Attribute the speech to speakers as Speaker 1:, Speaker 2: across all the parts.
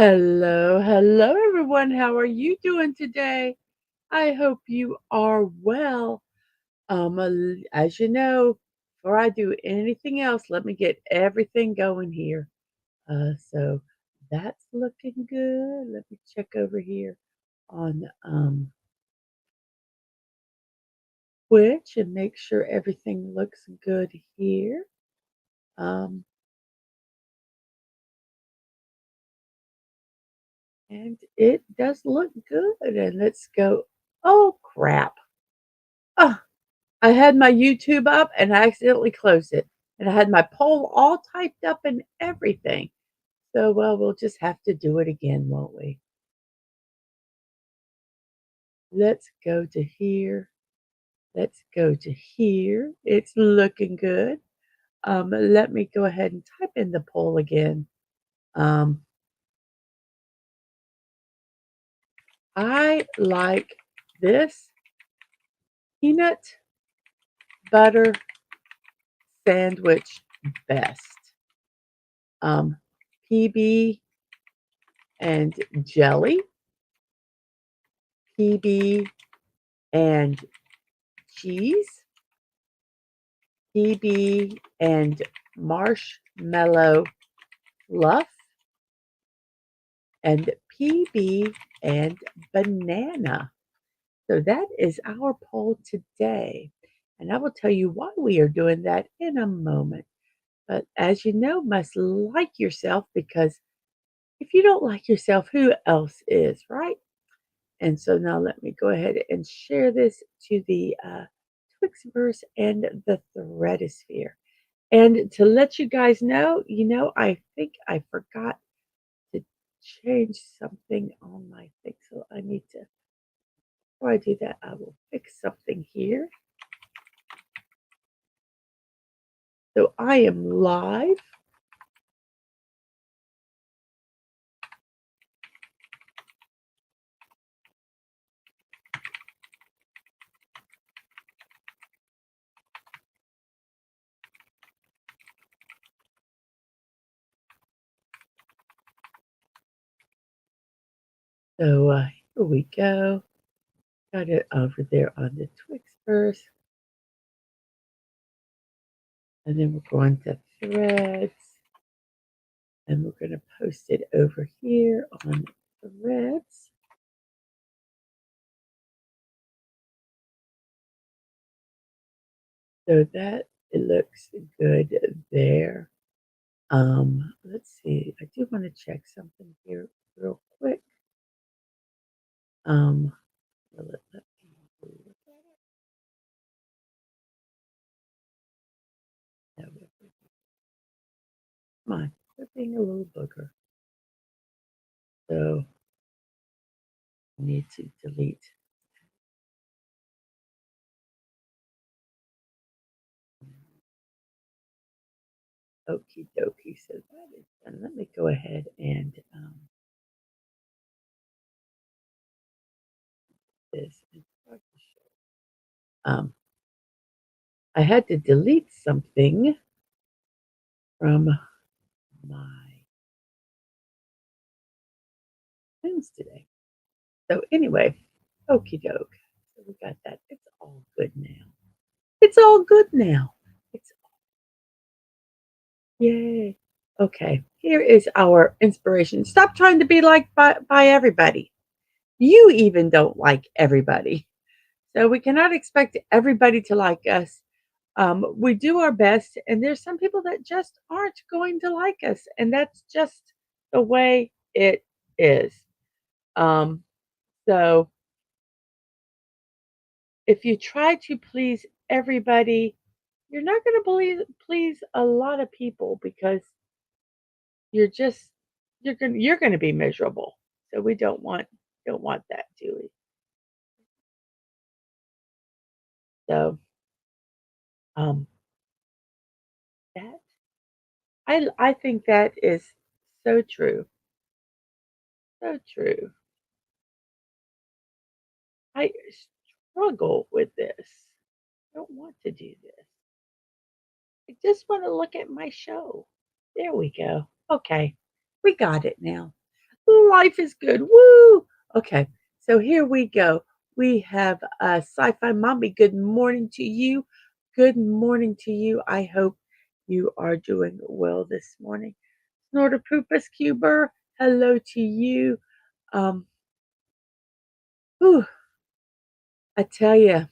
Speaker 1: Hello, hello everyone. How are you doing today? I hope you are well. As you know, before I do anything else, let me get everything going here. So that's looking good. Let me check over here on Twitch and make sure everything looks good here. Um, and it does look good. And let's go. Oh crap. Oh, I had my YouTube up and I accidentally closed it. And I had my poll all typed up and everything. So, well, we'll just have to do it again, won't we? Let's go to here. Let's go to here. It's looking good. Let me go ahead and type in the poll again. Um, I like this peanut butter sandwich best. Um, PB and jelly, PB and cheese, PB and marshmallow fluff, and PB and banana. So that is our poll today. And I will tell you why we are doing that in a moment. But as you know, must like yourself because if you don't like yourself, who else is, right? And so now let me go ahead and share this to the Twixverse and the Threadosphere. And to let you guys know, I think I forgot to change something on my thing. So I need to, before I do that, I will fix something here. So I am live. So here we go. Got it over there on the Twixverse. And then we're going to threads. And we're going to post it over here on threads. So that it looks good there. Let's see. I do want to check something here real quick. Um, will it let me look at it? No, come on, quit being a little booger. So I need to delete. Okie dokie. So that is done. Let me go ahead and this. Um, I had to delete something from my things today. So anyway, okie doke. So we got that. It's all good now. It's all good now. It's yay. Okay, here is our inspiration. Stop trying to be liked by everybody. You even don't like everybody. So we cannot expect everybody to like us. We do our best, and there's some people that just aren't going to like us, and that's just the way it is. Um, so if you try to please everybody, you're not going to please a lot of people because you're just you're going to be miserable. So we don't want that, do we? So um, that I think that is so true, so true. I struggle with this. I don't want to do this. I just want to look at my show. There we go. Okay, we got it now. Life is good. Woo! Okay, so here we go. We have Sci-Fi Mommy. Good morning to you. Good morning to you. I hope you are doing well this morning. Snortopoopas Cuber, hello to you. Um, whew, I tell you,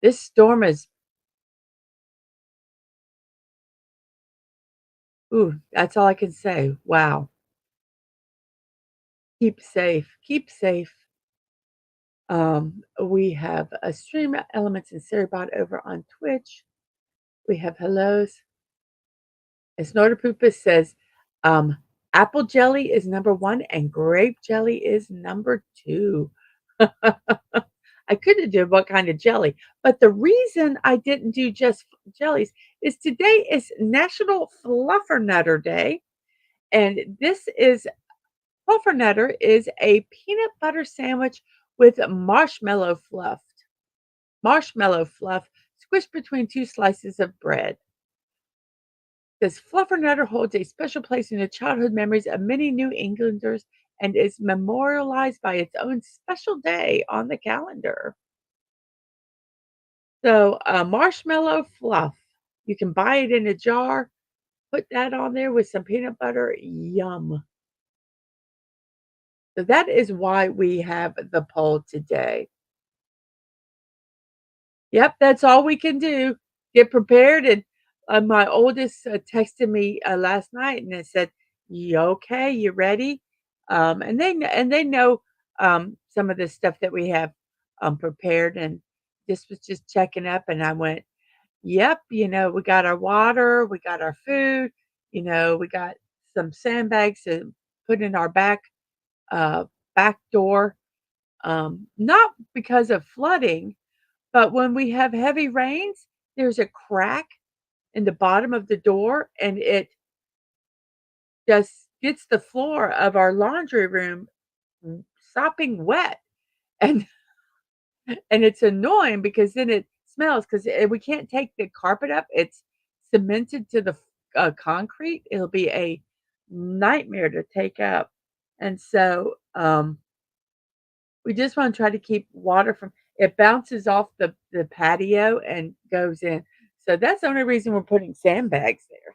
Speaker 1: this storm is, ooh, that's all I can say. Wow. Keep safe. Keep safe. We have a stream elements and Cerebot over on Twitch. We have hellos. And Snortopoopa says, um, apple jelly is number one and grape jelly is number two. I couldn't do what kind of jelly, but the reason I didn't do just jellies is today is National Fluffernutter Day, and this is Fluffernutter is a peanut butter sandwich with marshmallow fluff squished between two slices of bread. This Fluffernutter holds a special place in the childhood memories of many New Englanders and is memorialized by its own special day on the calendar. So, marshmallow fluff, you can buy it in a jar, put that on there with some peanut butter, yum. So that is why we have the poll today. Yep, that's all we can do. Get prepared, and, my oldest, texted me, last night, and it said, "You okay? You ready?" And they know, some of the stuff that we have, prepared, and this was just checking up, and I went, "Yep, we got our water, we got our food, we got some sandbags to put in our uh, back door." Not because of flooding, but when we have heavy rains, there's a crack in the bottom of the door, and it just gets the floor of our laundry room sopping wet, and and it's annoying because then it smells 'cause, we can't take the carpet up, it's cemented to the concrete, it'll be a nightmare to take up, and so, we just wanna try to keep water from it bounces off the patio and goes in. So that's the only reason we're putting sandbags there.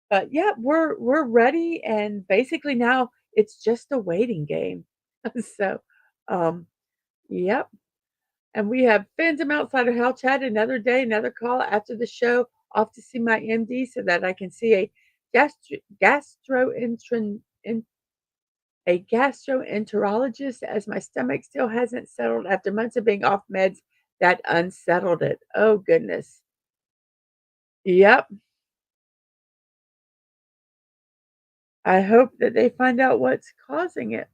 Speaker 1: But yeah, we're ready, and basically now it's just a waiting game. So, um, yep, and we have Phantom outside of Hell Chat another day, another call after the show, off to see my MD so that I can see gastroenteron a gastroenterologist as my stomach still hasn't settled after months of being off meds that unsettled it. Oh, goodness. Yep. I hope that they find out what's causing it.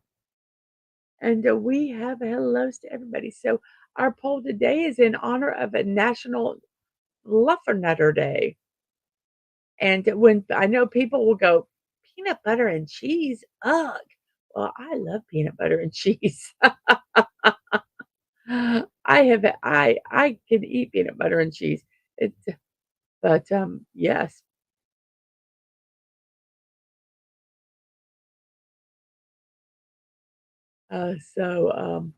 Speaker 1: And we have hellos to everybody. So, our poll today is in honor of a National Fluffernutter Day. And when I know people will go, peanut butter and cheese, ugh. Well, I love peanut butter and cheese. I can eat peanut butter and cheese. It but, yes. So,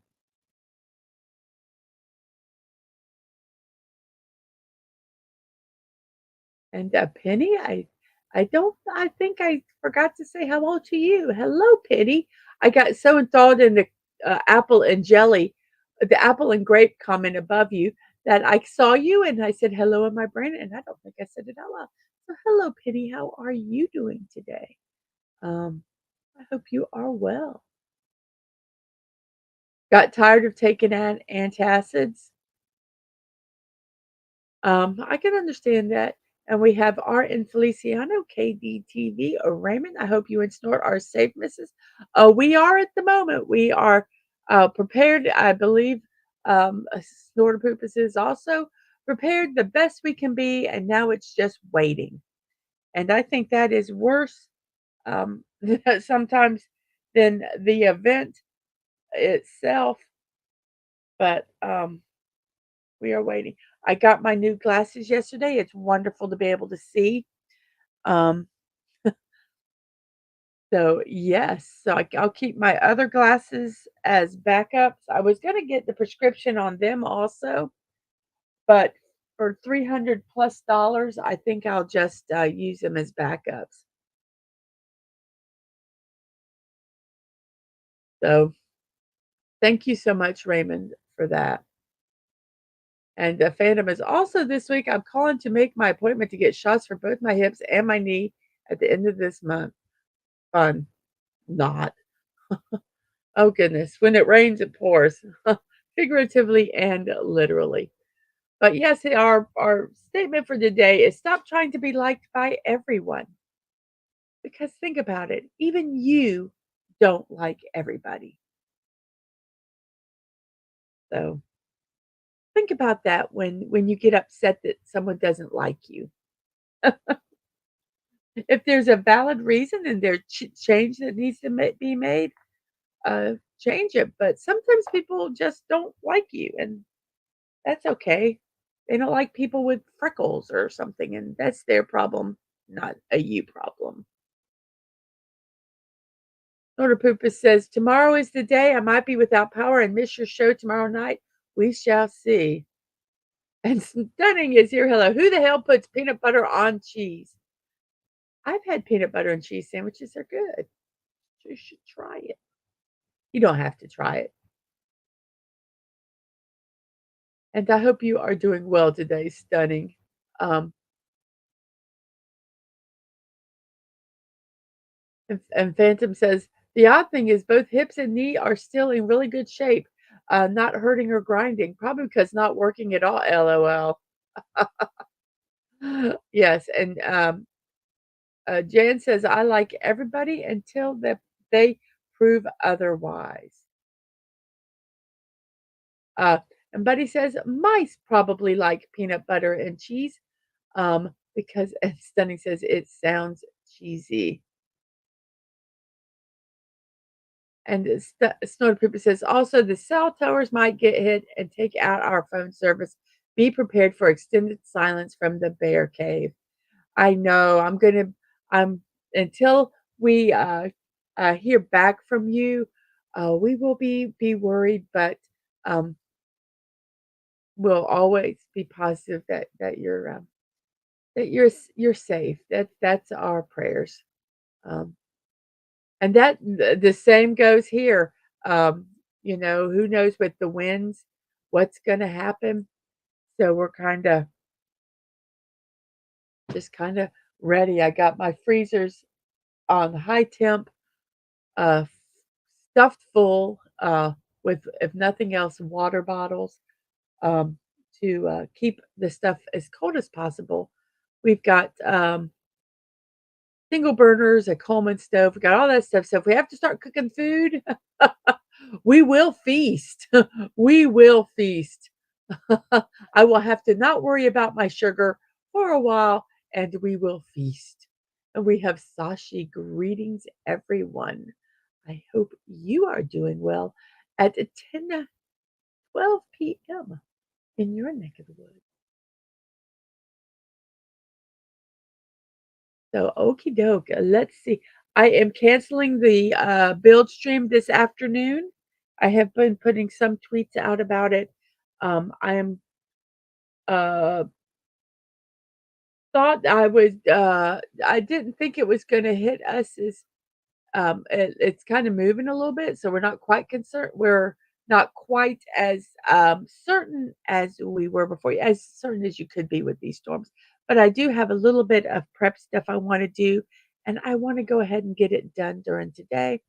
Speaker 1: and, Penny, I think I forgot to say hello to you. Hello, Penny. I got so enthralled in the apple and grape comment above you that I saw you and I said hello in my brain, and I don't think I said it out loud. So hello, Penny. How are you doing today? Um, I hope you are well. Got tired of taking antacids? I can understand that. And we have Art and Feliciano, KDTV, or Raymond. I hope you and Snort are safe, Mrs. We are at the moment. We are prepared. I believe Snortopoopas is also prepared the best we can be, and now it's just waiting. And I think that is worse um, sometimes than the event itself. But we are waiting. I got my new glasses yesterday. It's wonderful to be able to see. Um, So, yes, so I'll keep my other glasses as backups. I was gonna get the prescription on them also, but for 300 plus dollars, I think I'll just, use them as backups. So, thank you so much, Raymond, for that. And the Phantom is also this week, I'm calling to make my appointment to get shots for both my hips and my knee at the end of this month. Fun. Not. Oh, goodness. When it rains, it pours, figuratively and literally. But yes, our statement for today is stop trying to be liked by everyone. Because think about it, even you don't like everybody. So think about that when you get upset that someone doesn't like you. If there's a valid reason and there's change that needs to be made, change it. But sometimes people just don't like you, and that's okay. They don't like people with freckles or something, and that's their problem, not a you problem. Nora Poopa says, tomorrow is the day I might be without power and miss your show tomorrow night. We shall see. And Stunning is here. Hello. Who the hell puts peanut butter on cheese? I've had peanut butter and cheese sandwiches. They're good. You should try it. You don't have to try it. And I hope you are doing well today, Stunning. Um, and Phantom says, the odd thing is both hips and knee are still in really good shape, not hurting or grinding, probably because not working at all, LOL. Yes, and Jan says, I like everybody until they prove otherwise. Uh, and Buddy says, mice probably like peanut butter and cheese because, and Stunning says, it sounds cheesy. And Snowy Pooper says, also, the cell towers might get hit and take out our phone service. Be prepared for extended silence from the bear cave. I know. I'm until we hear back from you, we will be worried, but um, we'll always be positive that you're safe. That's our prayers. Um, and the same goes here. Um, who knows with the winds, what's going to happen? So we're kind of ready. I got my freezers on high temp, uh, stuffed full with, if nothing else, water bottles um, to keep the stuff as cold as possible. We've got single burners, a Coleman stove. We got all that stuff. So if we have to start cooking food, we will feast. We will feast. I will have to not worry about my sugar for a while, and we will feast. And we have Sashi. Greetings, everyone. I hope you are doing well at 10:12 p.m. in your neck of the woods. So, okie doke. Let's see. I am canceling the build stream this afternoon. I have been putting some tweets out about it. I am uh, thought I didn't think it was going to hit us as it's kind of moving a little bit, so we're not quite concerned. We're not quite as certain as we were before, as certain as you could be with these storms. But I do have a little bit of prep stuff I want to do, and I want to go ahead and get it done during today.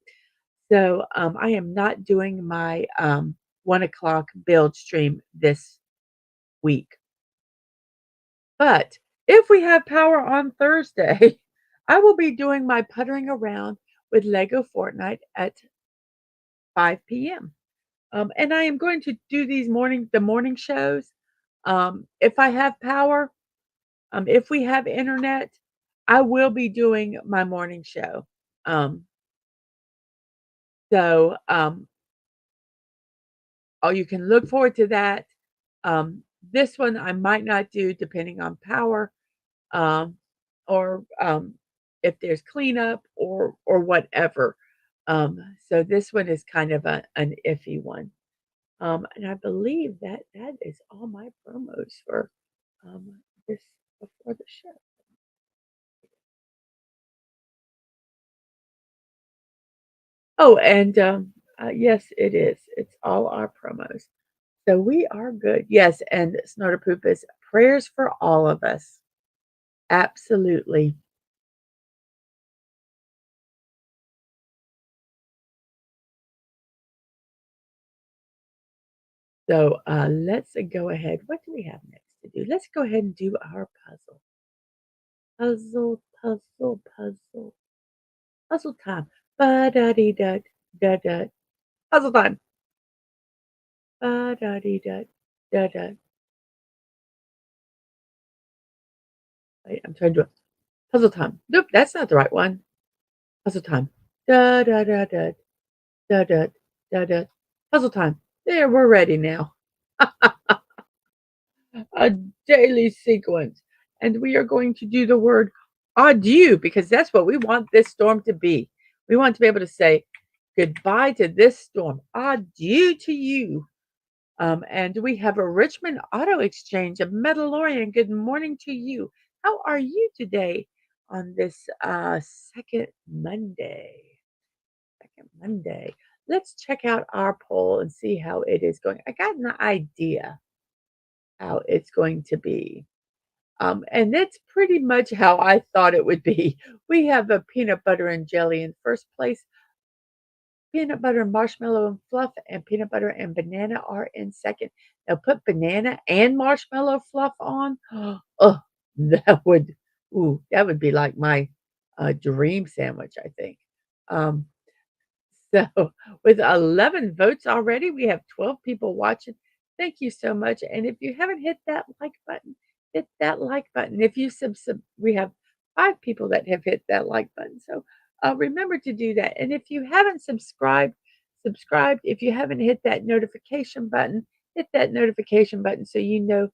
Speaker 1: So I am not doing my 1 o'clock build stream this week. But if we have power on Thursday, I will be doing my puttering around with Lego Fortnite at 5 p.m. And I am going to do the morning shows. If I have power, if we have internet, I will be doing my morning show. Um, so oh, you can look forward to that. This one I might not do depending on power, um, or if there's cleanup or whatever. So this one is kind of an iffy one. And I believe that that is all my promos for this before the show. Oh, and yes, it is. It's all our promos. So we are good. Yes, and Snorter Poop is prayers for all of us. Absolutely. So let's go ahead. What do we have next to do? Let's go ahead and do our puzzle. Puzzle, puzzle, puzzle. Puzzle time. Ba da dee da da da. Puzzle time. Ba da dee da da da. Wait, I'm trying to do it. Puzzle time. Nope, that's not the right one. Puzzle time. Da da da da da da da da. Puzzle time. There, we're ready now. A daily sequence. And we are going to do the word adieu because that's what we want this storm to be. We want to be able to say goodbye to this storm. Adieu to you. And we have a Richmond Auto Exchange, a Metalorian. Good morning to you. How are you today on this second Monday? Second Monday. Let's check out our poll and see how it is going. I got an idea how it's going to be. And that's pretty much how I thought it would be. We have a peanut butter and jelly in first place. Peanut butter and marshmallow and fluff, and peanut butter and banana are in second. Now put banana and marshmallow fluff on. Oh, that would, ooh, that would be like my dream sandwich, I think. Um, so, with 11 votes already, we have 12 people watching. Thank you so much. And if you haven't hit that like button, hit that like button. If you we have 5 people that have hit that like button. So, remember to do that. And if you haven't subscribed. If you haven't hit that notification button, hit that notification button so you know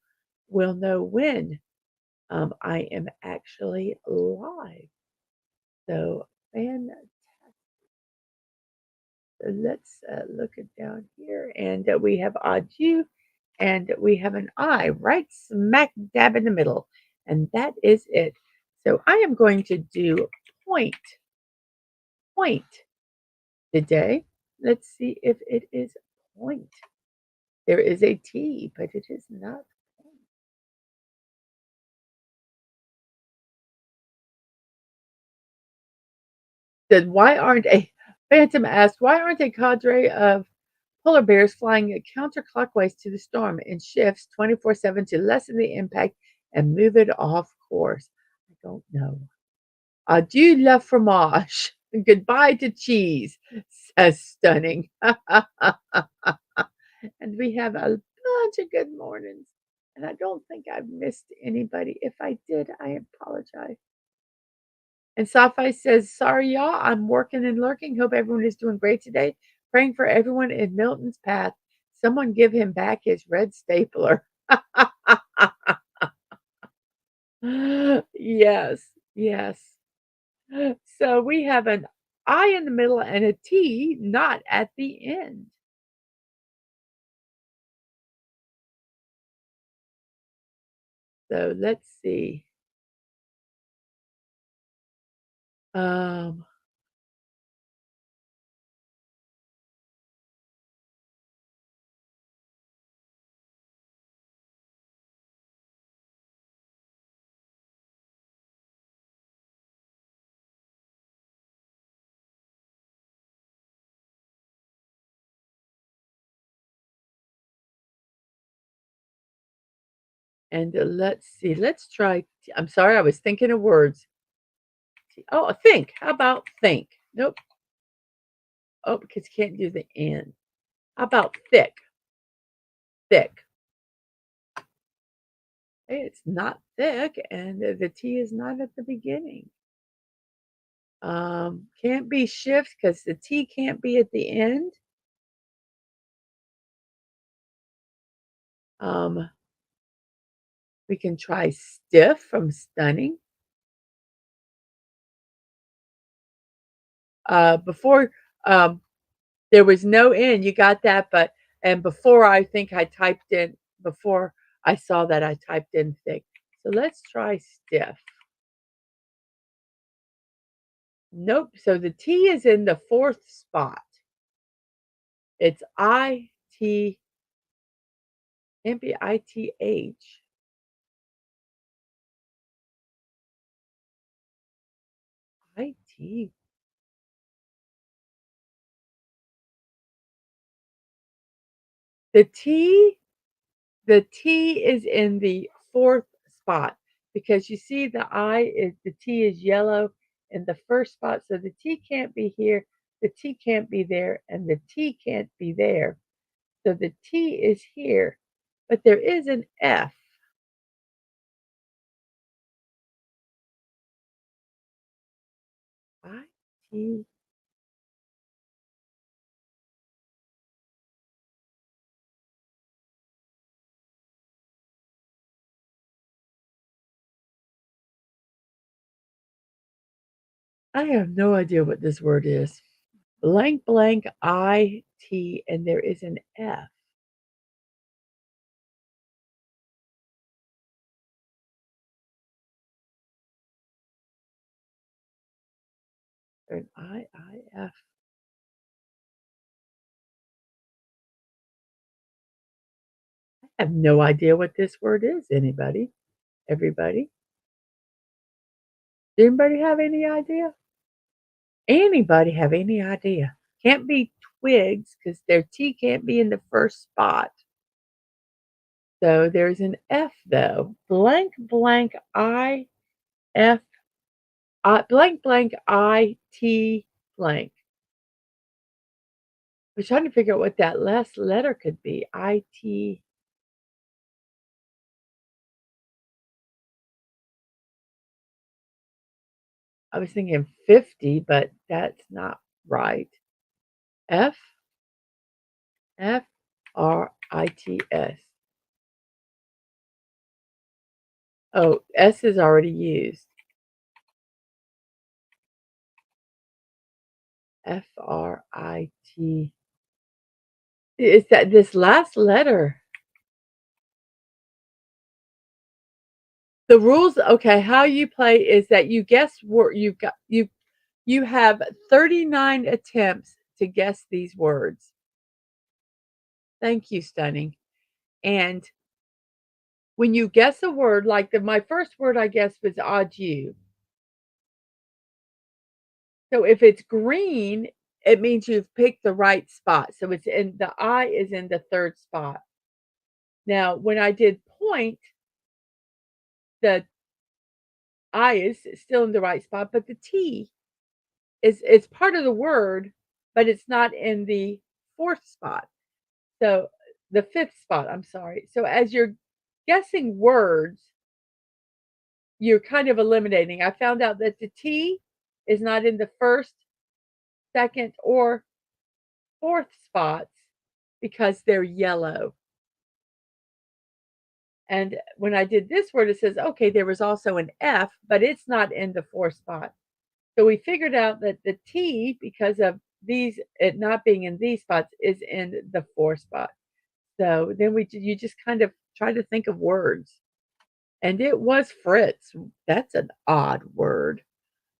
Speaker 1: will know when I am actually live. So, fantastic. So let's look it down here, and we have adieu, and we have an I right smack dab in the middle, and that is it. So I am going to do point, point today. Let's see if it is point. There is a T, but it is not point. Then why aren't a Phantom asked, why aren't a cadre of polar bears flying counterclockwise to the storm in shifts 24/7 to lessen the impact and move it off course? I don't know. Adieu la fromage. Goodbye to cheese, says Stunning. And we have a bunch of good mornings. And I don't think I've missed anybody. If I did, I apologize. And Safi says, sorry, y'all. I'm working and lurking. Hope everyone is doing great today. Praying for everyone in Milton's path. Someone give him back his red stapler. Yes, yes. So we have an I in the middle and a T not at the end. So let's see. Um, and let's see. Let's try. I'm sorry, I was thinking of words. Oh, think. How about think? Nope. Oh, because you can't do the N. How about thick? Thick. Hey, it's not thick, and the T is not at the beginning. Can't be shift because the T can't be at the end. Um, we can try stiff from stunning. Before, um, there was no N, you got that, but and before I think I typed in before I saw that I typed in thick. So let's try stiff. Nope, so the T is in the 4th spot. It's I-T, can't be I-T-H. I-T. The T the T is in the 4th spot because you see the T is yellow in the 1st spot, so the T can't be here, the T can't be there, and the T can't be there. So the T is here, but there is an F. I-T. I have no idea what this word is. Blank, blank, I-T, and there is an F. Or an I-F. I have no idea what this word is. Anybody? Everybody? Does anybody have any idea? Anybody have any idea? Can't be twigs because their T can't be in the 1st spot. So there's an F though. Blank, blank, I-F, blank, blank, I-T, blank. I was trying to figure out what that last letter could be. I-T. I was thinking 50, but that's not right. F, F-R-I-T-S. Oh, S is already used. F-R-I-T. It's that this last letter. The rules, okay, how you play is that you guess word you have 39 attempts to guess these words. Thank you, Stunning. And when you guess a word, like my first word I guessed was "adieu." So if it's green, it means you've picked the right spot. So it's in the I is in the 3rd spot. Now, when I did point, the I is still in the right spot, but the T is it's part of the word, but it's not in the 4th spot. So the 5th spot, I'm sorry. So as you're guessing words, you're kind of eliminating. I found out that the T is not in the 1st, 2nd, or 4th spots because they're yellow. And when I did this word, it says, okay, there was also an F, but it's not in the 4th spot. So we figured out that the T, because of these, it not being in these spots, is in the 4th spot. So then you just kind of try to think of words. And it was Fritz. That's an odd word.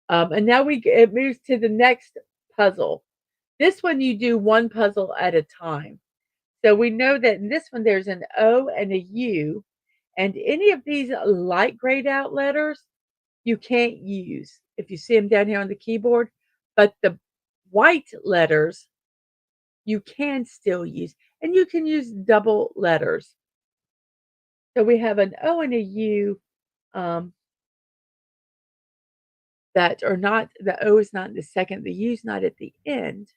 Speaker 1: And now it moves to the next puzzle. This one you do one puzzle at a time. So we know that in this one there's an O and a U, and any of these light grayed out letters you can't use if you see them down here on the keyboard, but the white letters you can still use, and you can use double letters. So we have an O and a U um, that are not, the O is not in the second, the U is not at the end.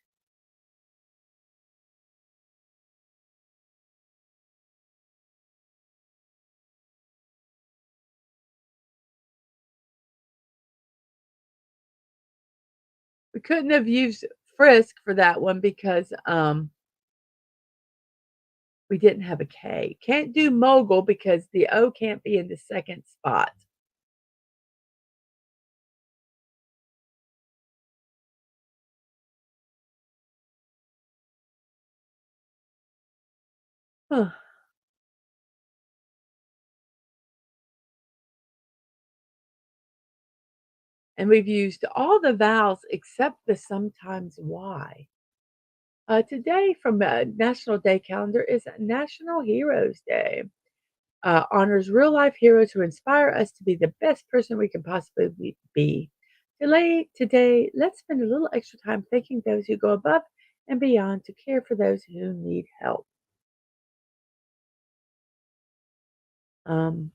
Speaker 1: We couldn't have used Frisk for that one because we didn't have a K. Can't do mogul because the O can't be in the 2nd spot. Huh. And we've used all the vowels except the sometimes Y. Today, from National Day calendar, is National Heroes Day. Honors real life heroes who inspire us to be the best person we can possibly be. Today, let's spend a little extra time thanking those who go above and beyond to care for those who need help. Um,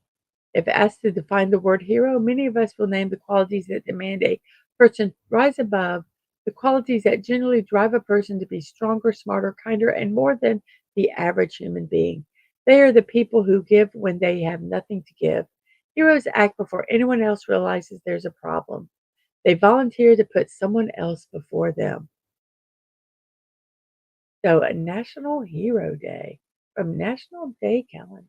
Speaker 1: if asked to define the word hero, many of us will name the qualities that demand a person rise above, the qualities that generally drive a person to be stronger, smarter, kinder, and more than the average human being. They are the people who give when they have nothing to give. Heroes act before anyone else realizes there's a problem. They volunteer to put someone else before them. So, a National Hero Day from National Day Calendar.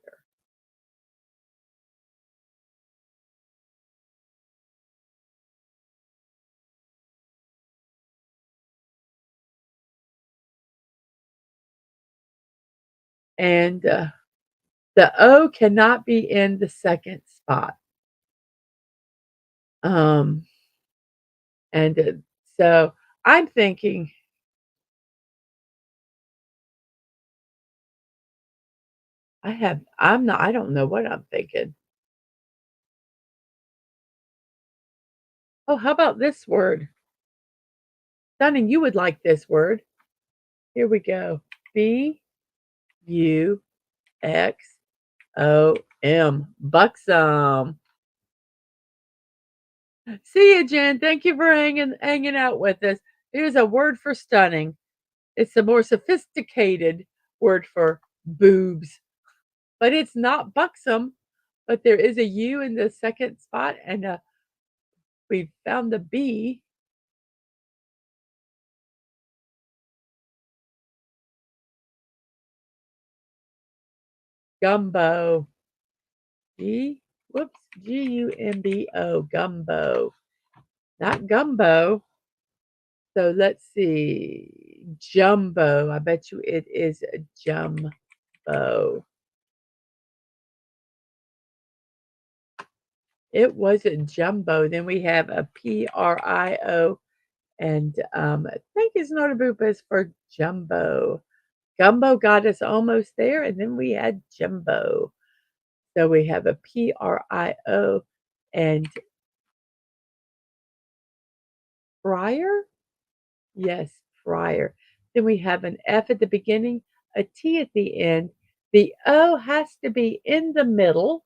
Speaker 1: And the O cannot be in the second spot. Um, and so I'm thinking, I don't know what I'm thinking. Oh, how about this word? Stunning, you would like this word. Here we go. Buxom. Buxom. See you, Jen. Thank you for hanging out with us. Here's a word for stunning. It's a more sophisticated word for boobs, but it's not buxom. But there is a U in the second spot, and we found the B. Gumbo. G. Whoops. Gumbo. Gumbo. Not gumbo. So let's see. Jumbo. I bet you it is a jumbo. It wasn't jumbo. Then we have a PRIO, and I think it's not a boop, it's for jumbo. Gumbo got us almost there, and then we had jumbo. So we have a PRIO and fryer. Yes, fryer. Then we have an F at the beginning, a T at the end. The O has to be in the middle.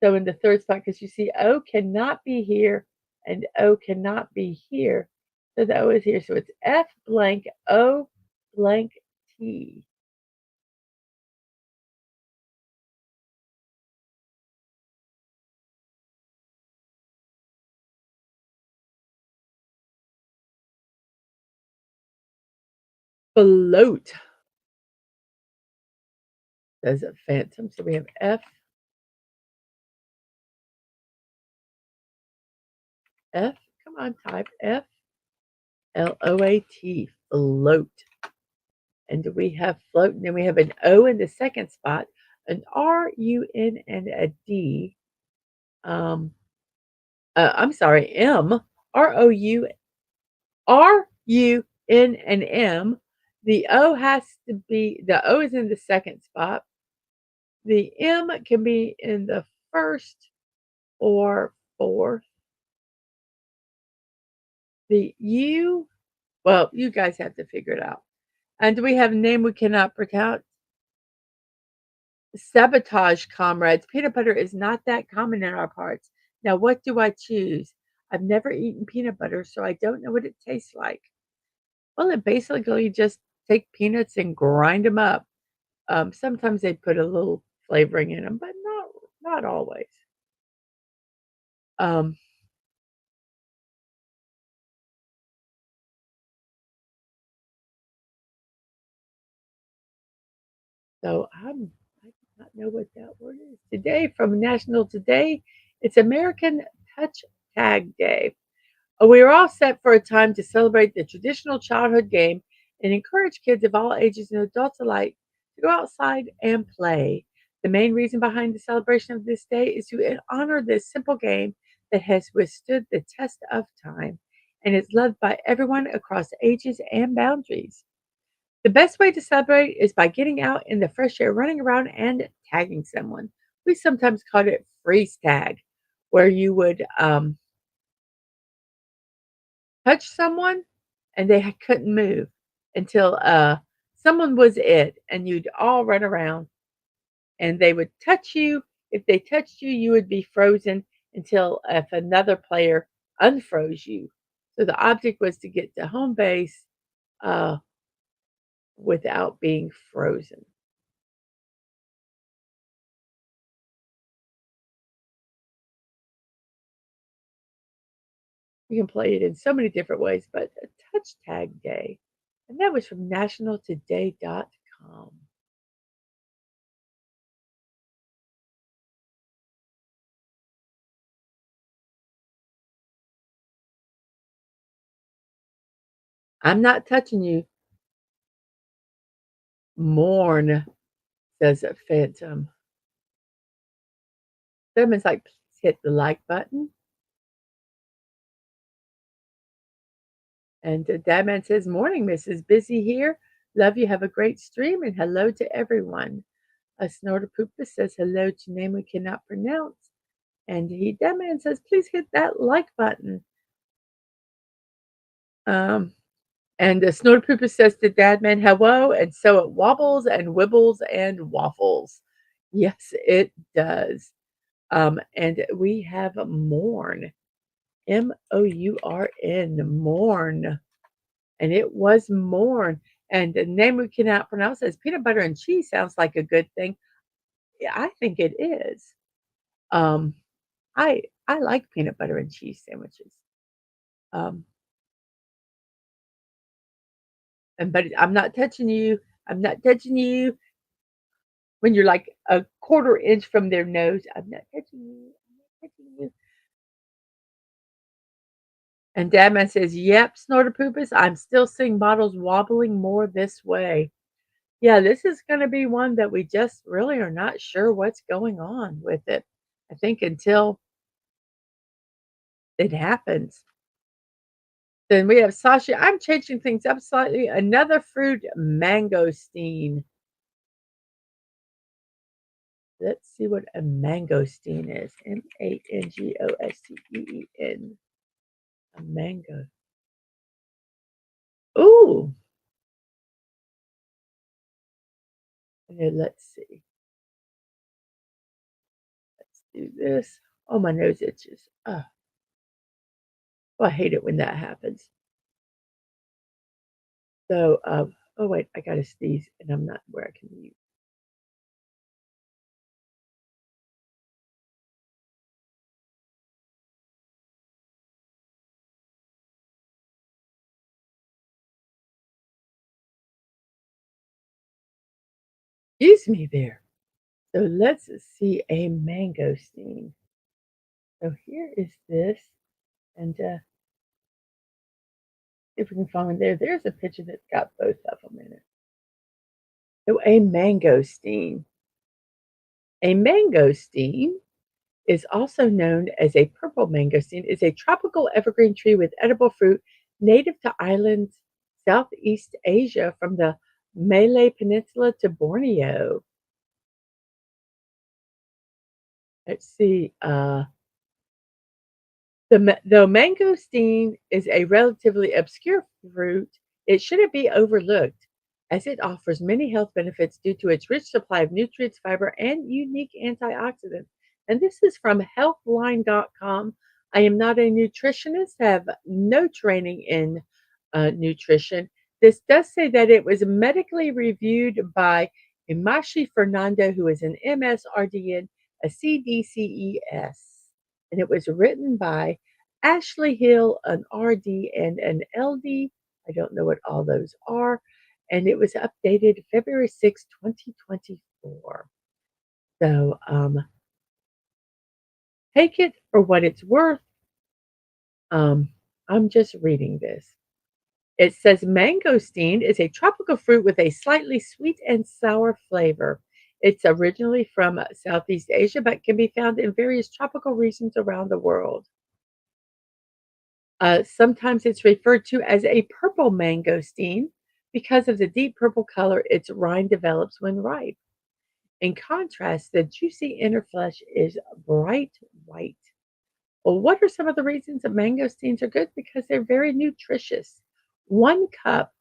Speaker 1: So in the third spot, because you see O cannot be here and O cannot be here. So the O is here. So it's F blank O blank T. Float. There's a phantom. So we have F. Come on, type FLOAT. Float. And we have float. And then we have an O in the second spot, an RUN and a D. I'm sorry, M. RUN and M. The O is in the second spot. The M can be in the first or fourth. The U, well, you guys have to figure it out. And do we have a name we cannot pronounce? Sabotage, comrades. Peanut butter is not that common in our parts. Now, what do I choose? I've never eaten peanut butter, so I don't know what it tastes like. Well, it basically just take peanuts and grind them up. Sometimes they put a little flavoring in them, but not always. Um, I do not know what that word is. Today, from National Today, it's American Touch Tag Day. We are all set for a time to celebrate the traditional childhood game and encourage kids of all ages and adults alike to go outside and play. The main reason behind the celebration of this day is to honor this simple game that has withstood the test of time and is loved by everyone across ages and boundaries. The best way to celebrate is by getting out in the fresh air, running around and tagging someone. We sometimes called it freeze tag, where you would touch someone and they couldn't move until someone was it, and you'd all run around and they would touch you. If they touched you, you would be frozen until if another player unfroze you. So the object was to get to home base uh, without being frozen. You can play it in so many different ways, but a touch tag day. And that was from nationaltoday.com. I'm not touching you. Mourn, says a phantom. Someone's like, please hit the like button. And Dadman says, morning, Mrs. Busy here. Love you. Have a great stream and hello to everyone. A snorter pooper says hello to name we cannot pronounce. And Dadman says, please hit that like button. Um, and the snorter pooper says to Dadman, hello. And so it wobbles and wibbles and waffles. Yes, it does. And we have mourn. Mourn, mourn. And it was morn. And the name we cannot pronounce says peanut butter and cheese sounds like a good thing. Yeah, I think it is. Um, I like peanut butter and cheese sandwiches. Um, but I'm not touching you. I'm not touching you when you're like a quarter inch from their nose. I'm not touching you. I'm not touching you. And Dadman says, "Yep, snorter poopus. I'm still seeing bottles wobbling more this way." Yeah, this is gonna be one that we just really are not sure what's going on with it. I think until it happens. Then we have Sasha. I'm changing things up slightly. Another fruit, mangosteen. Let's see what a mangosteen is. Mangosteen. A mango. Ooh. And then let's see. Let's do this. Oh, my nose itches. Oh, I hate it when that happens. So, oh wait, I gotta sneeze, and I'm not where I can mute. Excuse me there. So let's see a mangosteen. So here is this, and if we can find there, there's a picture that's got both of them in it. So a mangosteen. A mangosteen is also known as a purple mangosteen, is a tropical evergreen tree with edible fruit native to islands Southeast Asia from the Malay Peninsula to Borneo. Let's see. Though mangosteen is a relatively obscure fruit, it shouldn't be overlooked as it offers many health benefits due to its rich supply of nutrients, fiber, and unique antioxidants. And this is from healthline.com. I am not a nutritionist, have no training in nutrition. This does say that it was medically reviewed by Imashi Fernando, who is an MSRDN, a CDCES, and it was written by Ashley Hill, an RD and an LD. I don't know what all those are. And it was updated February 6th, 2024. So take it for what it's worth. Um, I'm just reading this. It says mangosteen is a tropical fruit with a slightly sweet and sour flavor. It's originally from Southeast Asia, but can be found in various tropical regions around the world. Sometimes it's referred to as a purple mangosteen because of the deep purple color its rind develops when ripe. In contrast, the juicy inner flesh is bright white. Well, what are some of the reasons that mangosteens are good? Because they're very nutritious. 1 cup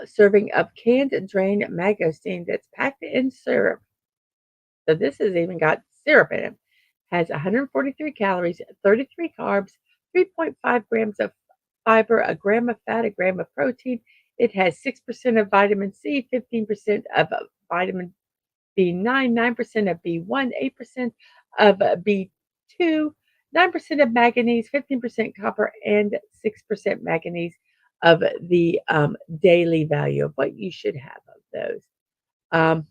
Speaker 1: serving of canned drained mangosteen that's packed in syrup. So this has even got syrup in it. Has 143 calories, 33 carbs, 3.5 grams of fiber, a gram of fat, a gram of protein. It has 6% of vitamin C, 15% of vitamin B9, 9% of B1, 8% of B2, 9% of manganese, 15% copper, and 6% manganese of the daily value of what you should have of those. Um,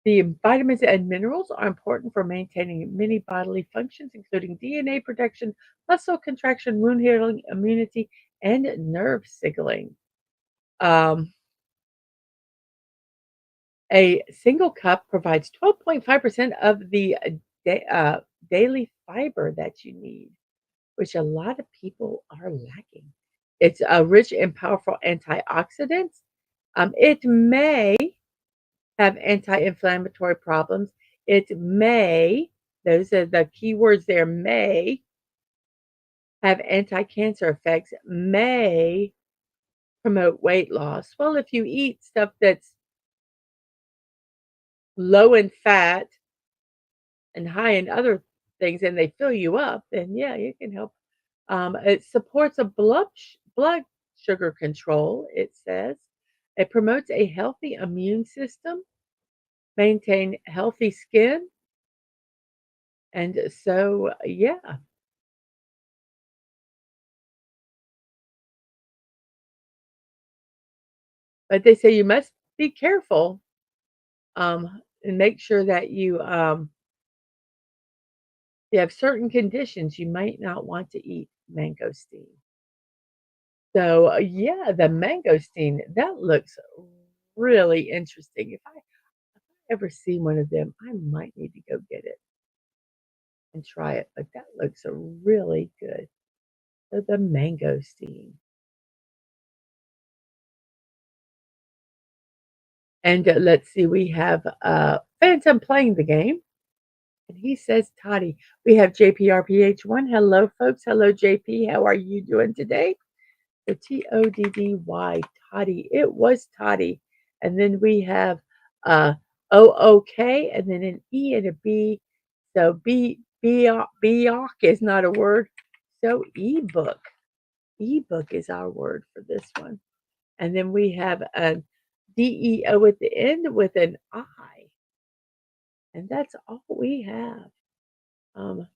Speaker 1: the vitamins and minerals are important for maintaining many bodily functions, including DNA production, muscle contraction, wound healing, immunity, and nerve signaling. Um, a single cup provides 12.5% of the daily fiber that you need, which a lot of people are lacking. It's rich in powerful antioxidants. It may have anti-inflammatory problems. It may, those are the key words there, may have anti-cancer effects, may promote weight loss. Well, if you eat stuff that's low in fat and high in other things and they fill you up, then yeah, you can help. It supports a blood sugar control, it says. It promotes a healthy immune system, maintain healthy skin. And so, yeah, but they say you must be careful and make sure that you have certain conditions you might not want to eat mangosteen. So, yeah, the mangosteen, that looks really interesting. If I ever see one of them, I might need to go get it and try it, but that looks really good. So the mangosteen. And let's see, we have Phantom playing the game. And he says, Toddy, we have JPRPH1. Hello, folks. Hello, JP. How are you doing today? The TODDY, Toddy. It was Toddy. And then we have uh, OOK, and then an E and a B. So Bioc is not a word. So ebook. Ebook is our word for this one. And then we have a DEO at the end with an I. And that's all we have. Um,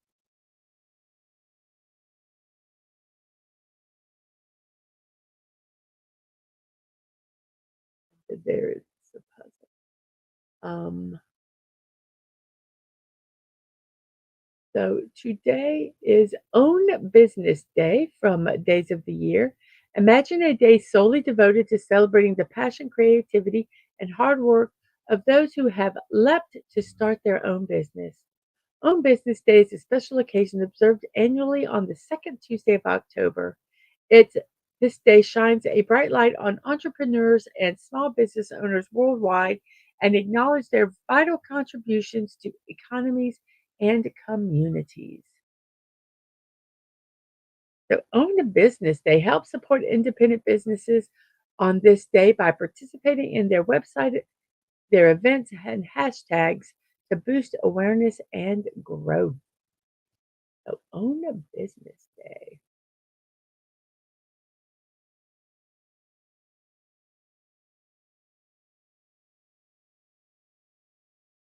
Speaker 1: there's the puzzle. So today is Own Business Day from Days of the Year. Imagine a day solely devoted to celebrating the passion, creativity, and hard work of those who have leapt to start their own business. Own Business Day is a special occasion observed annually on the second Tuesday of October. It's this day shines a bright light on entrepreneurs and small business owners worldwide and acknowledge their vital contributions to economies and communities. So Own a Business Day helps support independent businesses on this day by participating in their website, their events, and hashtags to boost awareness and growth. So Own a Business Day.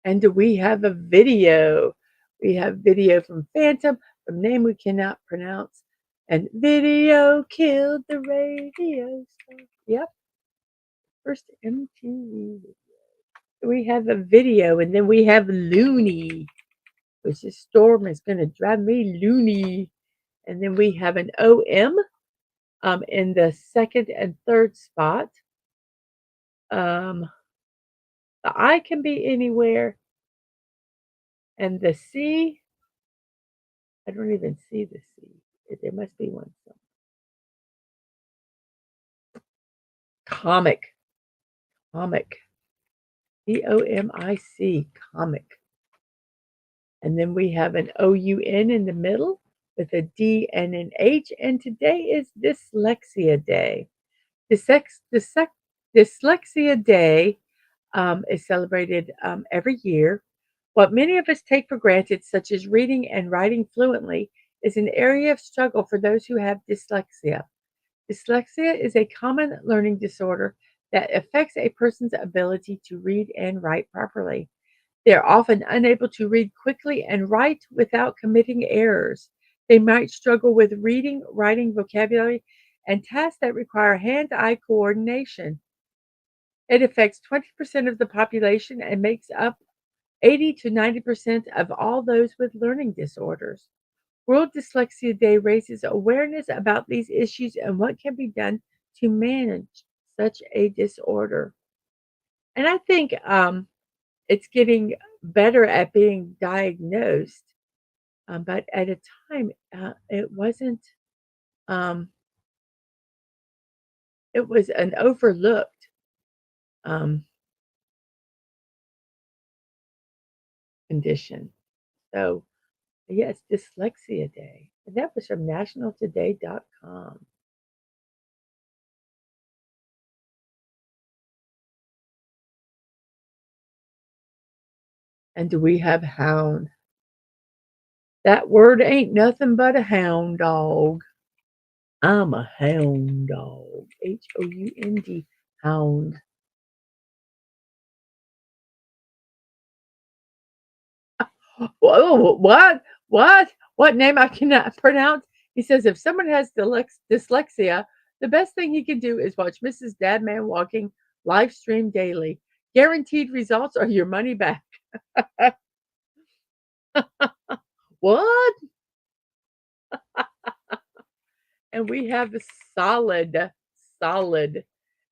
Speaker 1: And we have a video. We have video from Phantom, from name we cannot pronounce. And video killed the radio star. Yep, first MTV. We have a video, and then we have Looney, which this storm is going to drive me loony. And then we have an OM. In the second and third spot, um, the I can be anywhere, and the C, I don't even see the C. There must be one somewhere. Comic, comic, COMIC, comic. And then we have an OUN in the middle with a D and an H. And today is Dyslexia Day. Dyslex, dyslex, Dyslexia Day is celebrated every year. What many of us take for granted, such as reading and writing fluently, is an area of struggle for those who have dyslexia. Dyslexia is a common learning disorder that affects a person's ability to read and write properly. They are often unable to read quickly and write without committing errors. They might struggle with reading, writing, vocabulary, and tasks that require hand eye coordination. It affects 20% of the population and makes up 80 to 90% of all those with learning disorders. World Dyslexia Day raises awareness about these issues and what can be done to manage such a disorder. And I think it's getting better at being diagnosed, but at a time it wasn't. Um, it was an overlooked um, condition. So yes, Dyslexia Day. And that was from nationaltoday.com. And do we have hound? That word ain't nothing but a hound dog. I'm a hound dog. HOUND, hound. Whoa, what? What? What name I cannot pronounce? He says if someone has dyslexia, the best thing he can do is watch Mrs. Dadman Walking live stream daily. Guaranteed results or your money back. What? And we have the solid, solid.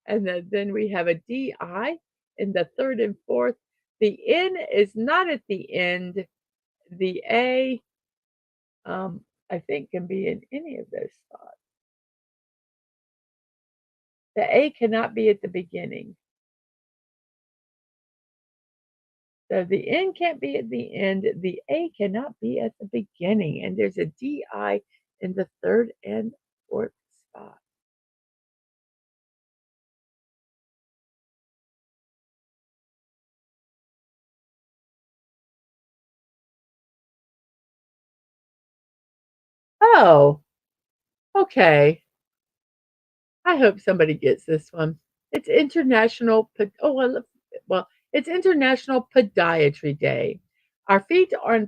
Speaker 1: And then we have a DI in the third and fourth. The N is not at the end. The A, I think, can be in any of those spots. The A cannot be at the beginning. So the N can't be at the end. The A cannot be at the beginning. And there's a DI in the third and fourth spot. Oh, okay. I hope somebody gets this one. It's International it's International Podiatry Day. Our feet are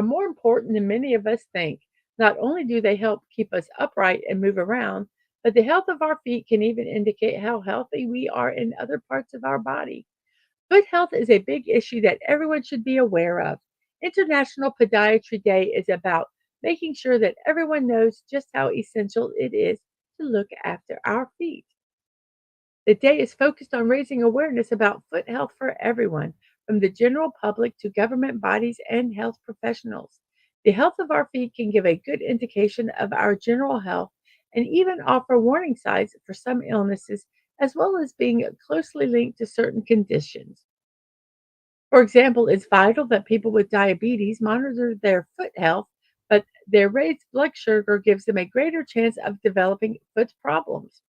Speaker 1: more important than many of us think. Not only do they help keep us upright and move around, but the health of our feet can even indicate how healthy we are in other parts of our body. Foot health is a big issue that everyone should be aware of. International Podiatry Day is about making sure that everyone knows just how essential it is to look after our feet. The day is focused on raising awareness about foot health for everyone, from the general public to government bodies and health professionals. The health of our feet can give a good indication of our general health and even offer warning signs for some illnesses, as well as being closely linked to certain conditions. For example, it's vital that people with diabetes monitor their foot health, but their raised blood sugar gives them a greater chance of developing foot problems.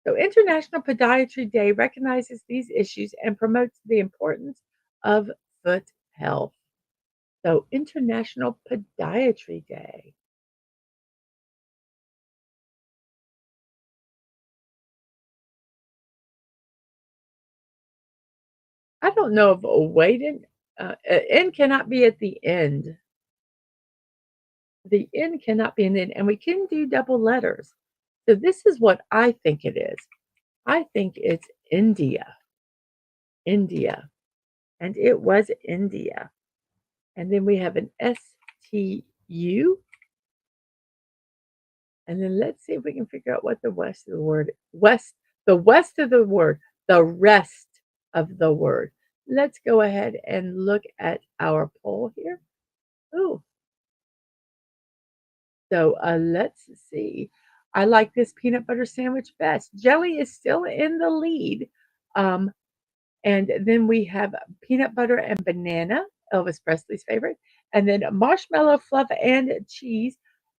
Speaker 1: So, International Podiatry Day recognizes these issues and promotes the importance of foot health. So, International Podiatry Day. I don't know if a waiting N cannot be at the end. The N cannot be an N, and we can do double letters. So, this is what I think it is. I think it's India. India. And it was India. And then we have an STU And then let's see if we can figure out what the west of the word the west of the word, the rest of the word. Let's go ahead and look at our poll here. Ooh, so let's see. I like this peanut butter sandwich best. Jelly is still in the lead. Um, and then we have peanut butter and banana, Elvis Presley's favorite. And then marshmallow fluff and cheese,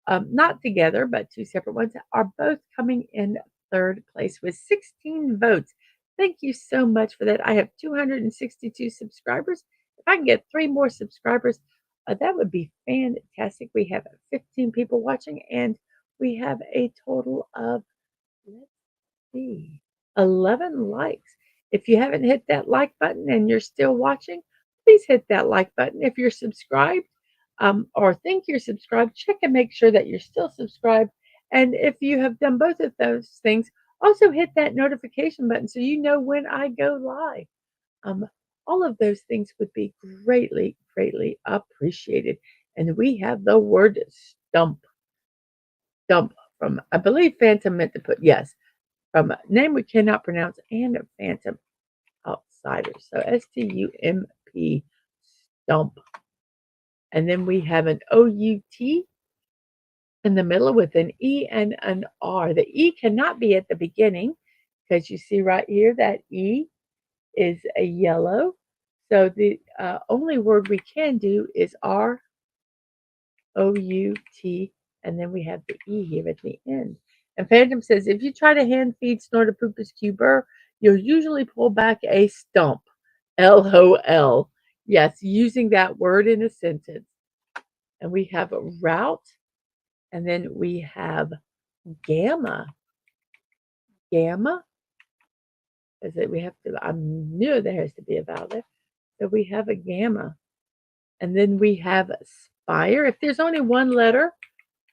Speaker 1: not together, but two separate ones, are both coming in third place with 16 votes. Thank you so much for that. I have 262 subscribers. If I can get 3 more subscribers, that would be fantastic. We have 15 people watching, and we have a total of, let's see, 11 likes. If you haven't hit that like button and you're still watching, please hit that like button. If you're subscribed or think you're subscribed, check and make sure that you're still subscribed. And if you have done both of those things, also hit that notification button so you know when I go live. Um, all of those things would be greatly, greatly appreciated. And we have the word stump from, I believe Phantom meant to put, yes, from a name we cannot pronounce and a phantom outsider. So STUMP, stump. And then we have an OUT in the middle with an E and an R. The E cannot be at the beginning because you see right here that E is a yellow. So the only word we can do is ROUT, and then we have the E here at the end. And Phantom says, if you try to hand feed Snortopoopas cuber, you'll usually pull back a stump. LOL. Yes, using that word in a sentence. And we have a route, and then we have gamma. Gamma. Is it? We have to. I knew there has to be a vowel there. So we have a gamma, and then we have spire. If there's only one letter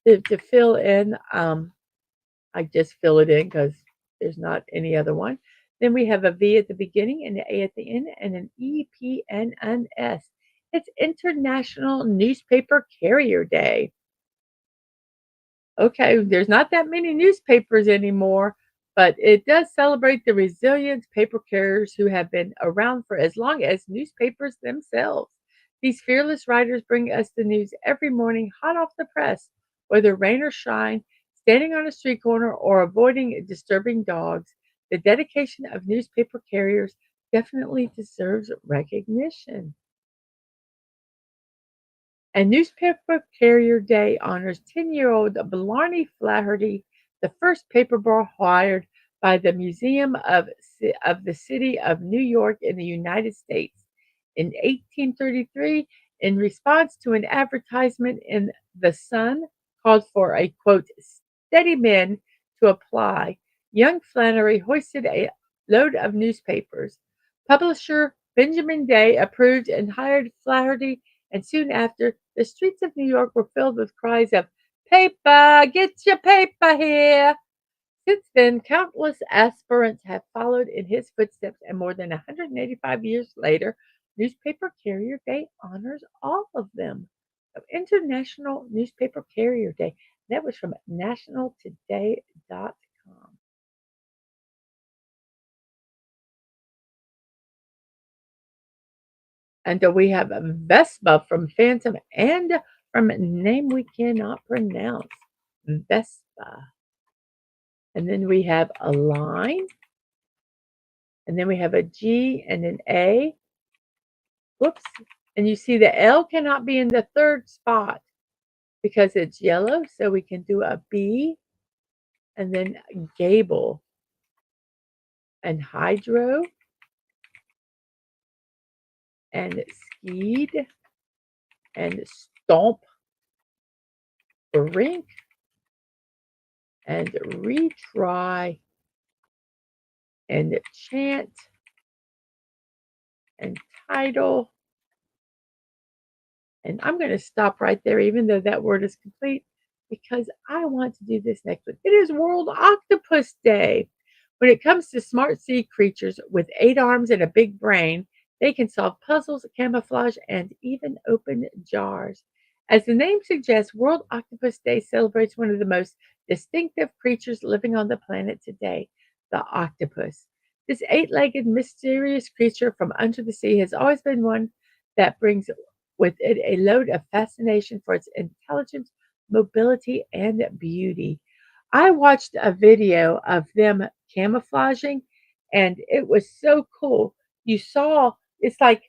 Speaker 1: to fill in, I just fill it in because there's not any other one. Then we have a V at the beginning and an A at the end and an E, P, and an S. It's International Newspaper Carrier Day. Okay, there's not that many newspapers anymore, but it does celebrate the resilient paper carriers who have been around for as long as newspapers themselves. These fearless writers bring us the news every morning, hot off the press, whether rain or shine, standing on a street corner, or avoiding disturbing dogs. The dedication of newspaper carriers definitely deserves recognition. And Newspaper Carrier Day honors 10-year-old Blarney Flaherty, the first paper boy hired by the Museum of the City of New York in the United States. In 1833, in response to an advertisement in The Sun called for a, quote, steady men to apply, young Flannery hoisted a load of newspapers. Publisher Benjamin Day approved and hired Flaherty, and soon after, the streets of New York were filled with cries of, paper, get your paper here. Since then, countless aspirants have followed in his footsteps, and more than 185 years later, Newspaper Carrier Day honors all of them. So International Newspaper Carrier Day. That was from nationaltoday.com. And we have Vespa from Phantom and from a name we cannot pronounce. Vespa. And then we have a line. And then we have a G and an A. Whoops. And you see the L cannot be in the third spot because it's yellow. So we can do a B and then gable and hydro and skied and stomp, brink and retry and chant and title. And I'm going to stop right there, even though that word is complete, because I want to do this next week. It is World Octopus Day. When it comes to smart sea creatures with 8 arms and a big brain, they can solve puzzles, camouflage, and even open jars. As the name suggests, World Octopus Day celebrates one of the most distinctive creatures living on the planet today, the octopus. This eight legged, mysterious creature from under the sea has always been one that brings with it a load of fascination for its intelligence, mobility, and beauty. I watched a video of them camouflaging, and it was so cool. You saw, it's like,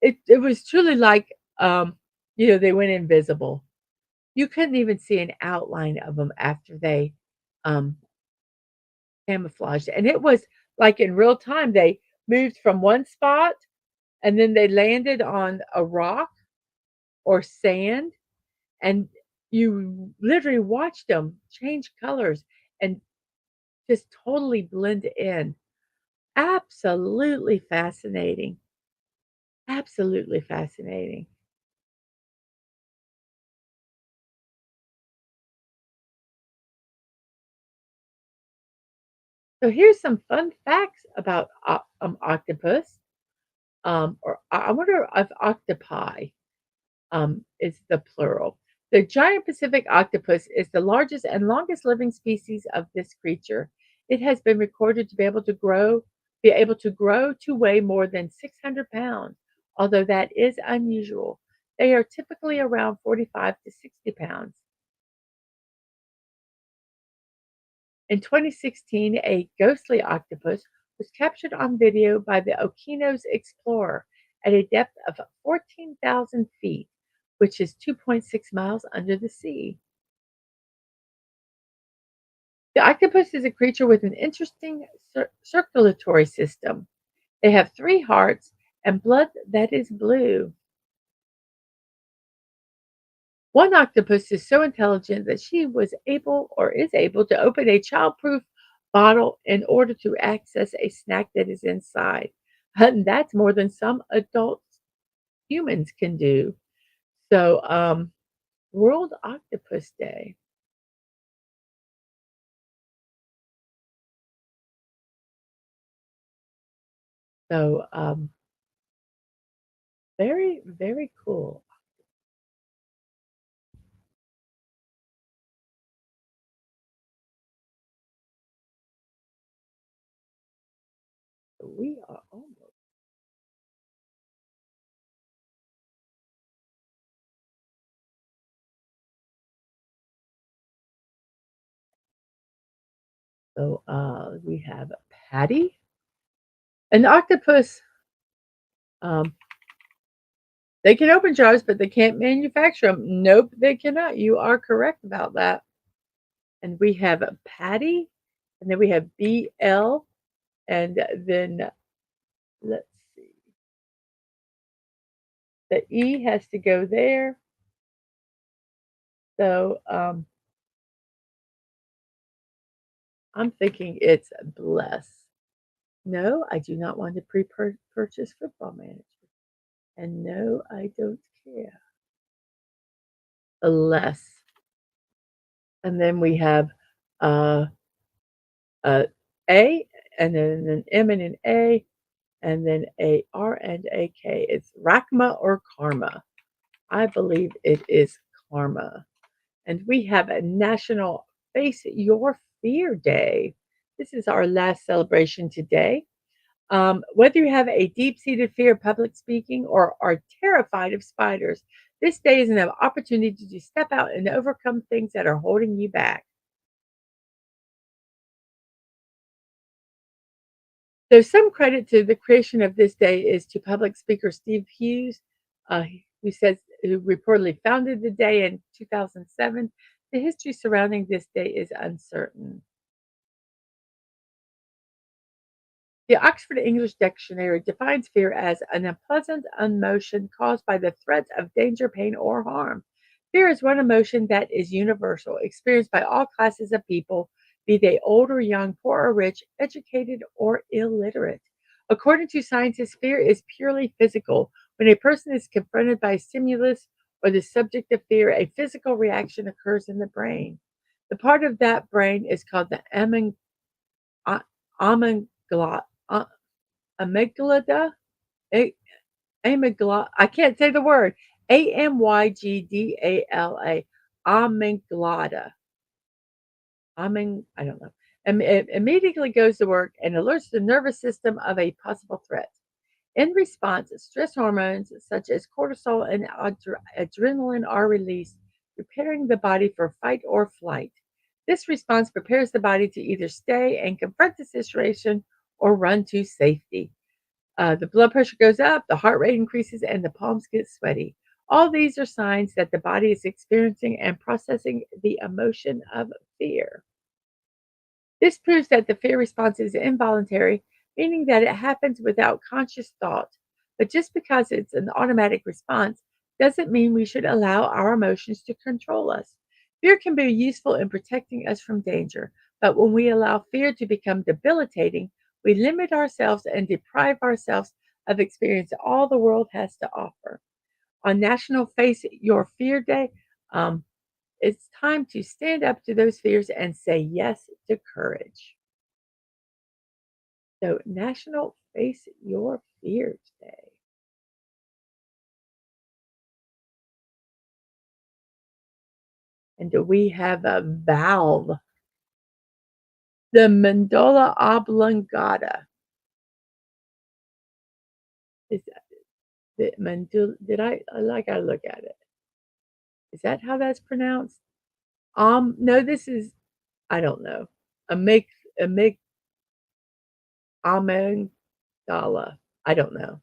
Speaker 1: it was truly like, they went invisible. You couldn't even see an outline of them after they, um, camouflaged, and it was like in real time. They moved from one spot, and then they landed on a rock or sand, and you literally watched them change colors and just totally blend in. Absolutely fascinating. Absolutely fascinating. So here's some fun facts about octopus. Or I wonder if octopi is the plural. The giant Pacific octopus is the largest and longest living species of this creature. It has been recorded to be able to grow to weigh more than 600 pounds, although that is unusual. They are typically around 45 to 60 pounds. In 2016, a ghostly octopus was captured on video by the Okeanos Explorer at a depth of 14,000 feet, which is 2.6 miles under the sea. The octopus is a creature with an interesting circulatory system. They have three hearts and blood that is blue. One octopus is so intelligent that she was able or is able to open a childproof bottle in order to access a snack that is inside. And that's more than some adult humans can do. So, World Octopus Day. So, very, very cool. We are almost. So, we have Patty. An octopus, um, they can open jars, but they can't manufacture them. Nope, they cannot. You are correct about that. And we have Patty, and then we have BL, and then let's see, the E has to go there. So I'm thinking it's bless. No, I do not want to purchase football manager. And no, I don't care. Less. And then we have uh, uh, A, and then an M and an A, and then a R and a K. It's Rachma or Karma. I believe it is karma. And we have a National Face Your Fear Day. This is our last celebration today. Whether you have a deep seated fear of public speaking or are terrified of spiders, this day is an opportunity to step out and overcome things that are holding you back. So, some credit to the creation of this day is to public speaker Steve Hughes, uh, who reportedly founded the day in 2007. The history surrounding this day is uncertain. The Oxford English Dictionary defines fear as an unpleasant emotion caused by the threat of danger, pain, or harm. Fear is one emotion that is universal, experienced by all classes of people, be they old or young, poor or rich, educated or illiterate. According to scientists, fear is purely physical. When a person is confronted by a stimulus or the subject of fear, a physical reaction occurs in the brain. The part of that brain is called the a- amygdala, amygdala, a- amygdala. I can't say the word. Amygdala, amygdala. I don't know. It immediately goes to work and alerts the nervous system of a possible threat. In response, stress hormones such as cortisol and adrenaline are released, preparing the body for fight or flight. This response prepares the body to either stay and confront the situation or run to safety. The blood pressure goes up, the heart rate increases, and the palms get sweaty. All these are signs that the body is experiencing and processing the emotion of fear. This proves that the fear response is involuntary, meaning that it happens without conscious thought. But just because it's an automatic response doesn't mean we should allow our emotions to control us. Fear can be useful in protecting us from danger, but when we allow fear to become debilitating, we limit ourselves and deprive ourselves of experience all the world has to offer. On National Face Your Fear Day, um, it's time to stand up to those fears and say yes to courage. So, National Face Your Fears Day. And we have a valve, the mandola oblongata. Is that the mandula? I gotta look at it. Is that how that's pronounced? No, this is, I don't know. A mig, amygdala. I don't know.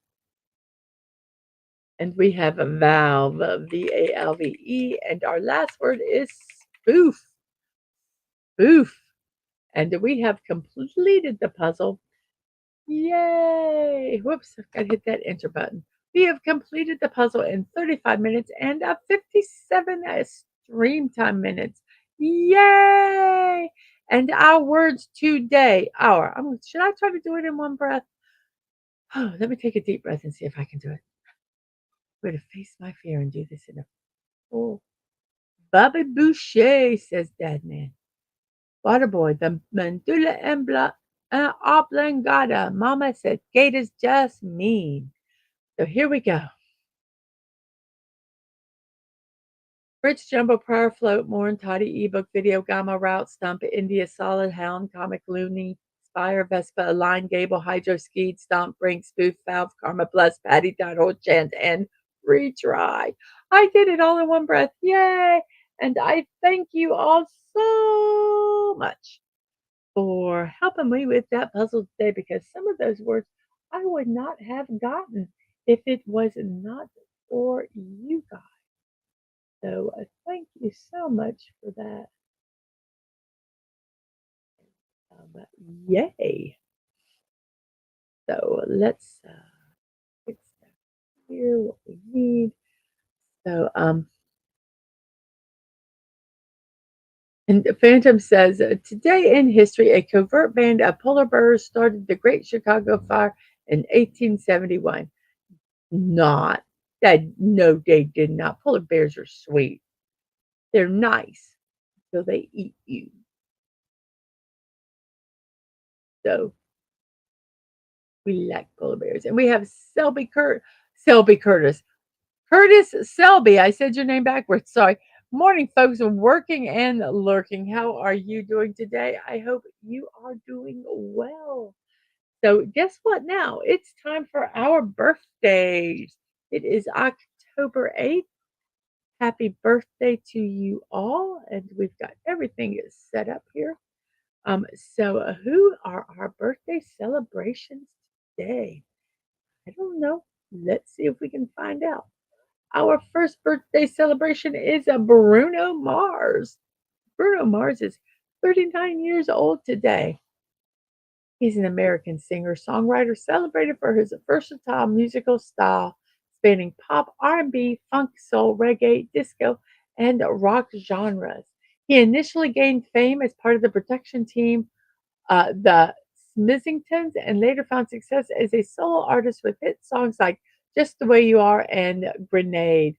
Speaker 1: And we have a valve, VALVE, and our last word is spoof. Spoof. And we have completed the puzzle. Yay! Whoops, I've got to hit that enter button. We have completed the puzzle in 35 minutes and 57 stream time minutes. Yay! And our words today are, should I try to do it in one breath? Oh, let me take a deep breath and see if I can do it. I'm going to face my fear and do this in a full. Bobby Boucher, says Dadman. Waterboy, the mandula oblongata. Mama said gators just mean. So here we go. Fritz Jumbo Prior Float, Morn Toddy ebook video Gamma Route Stump India Solid Hound Comic Looney Spire Vespa Align Gable Hydro Skeed Stomp Brink Spoof Valve Karma Bless Patty Dot Old Chant and Retry. I did it all in one breath. Yay! And I thank you all so much for helping me with that puzzle today because some of those words I would not have gotten if it was not for you guys. So thank you so much for that. Yay. So let's fix that here, what we need. So, and Phantom says, today in history, a covert band of polar bears started the Great Chicago Fire in 1871. Not that, no, they did not. Polar bears are sweet. They're nice so they eat you. So we like polar bears. And we have Selby Curtis. Curtis Selby. I said your name backwards. Sorry. Morning, folks. Working and lurking. How are you doing today? I hope you are doing well. So, guess what now? It's time for our birthdays. It is October 8th. Happy birthday to you all. And we've got everything set up here. Who are our birthday celebrations today? I don't know. Let's see if we can find out. Our first birthday celebration is a Bruno Mars. Bruno Mars is 39 years old today. He's an American singer songwriter celebrated for his versatile musical style, spanning pop, R&B, funk, soul, reggae, disco, and rock genres. He initially gained fame as part of the production team the Smithingtons and later found success as a solo artist with hit songs like Just the Way You Are and Grenade.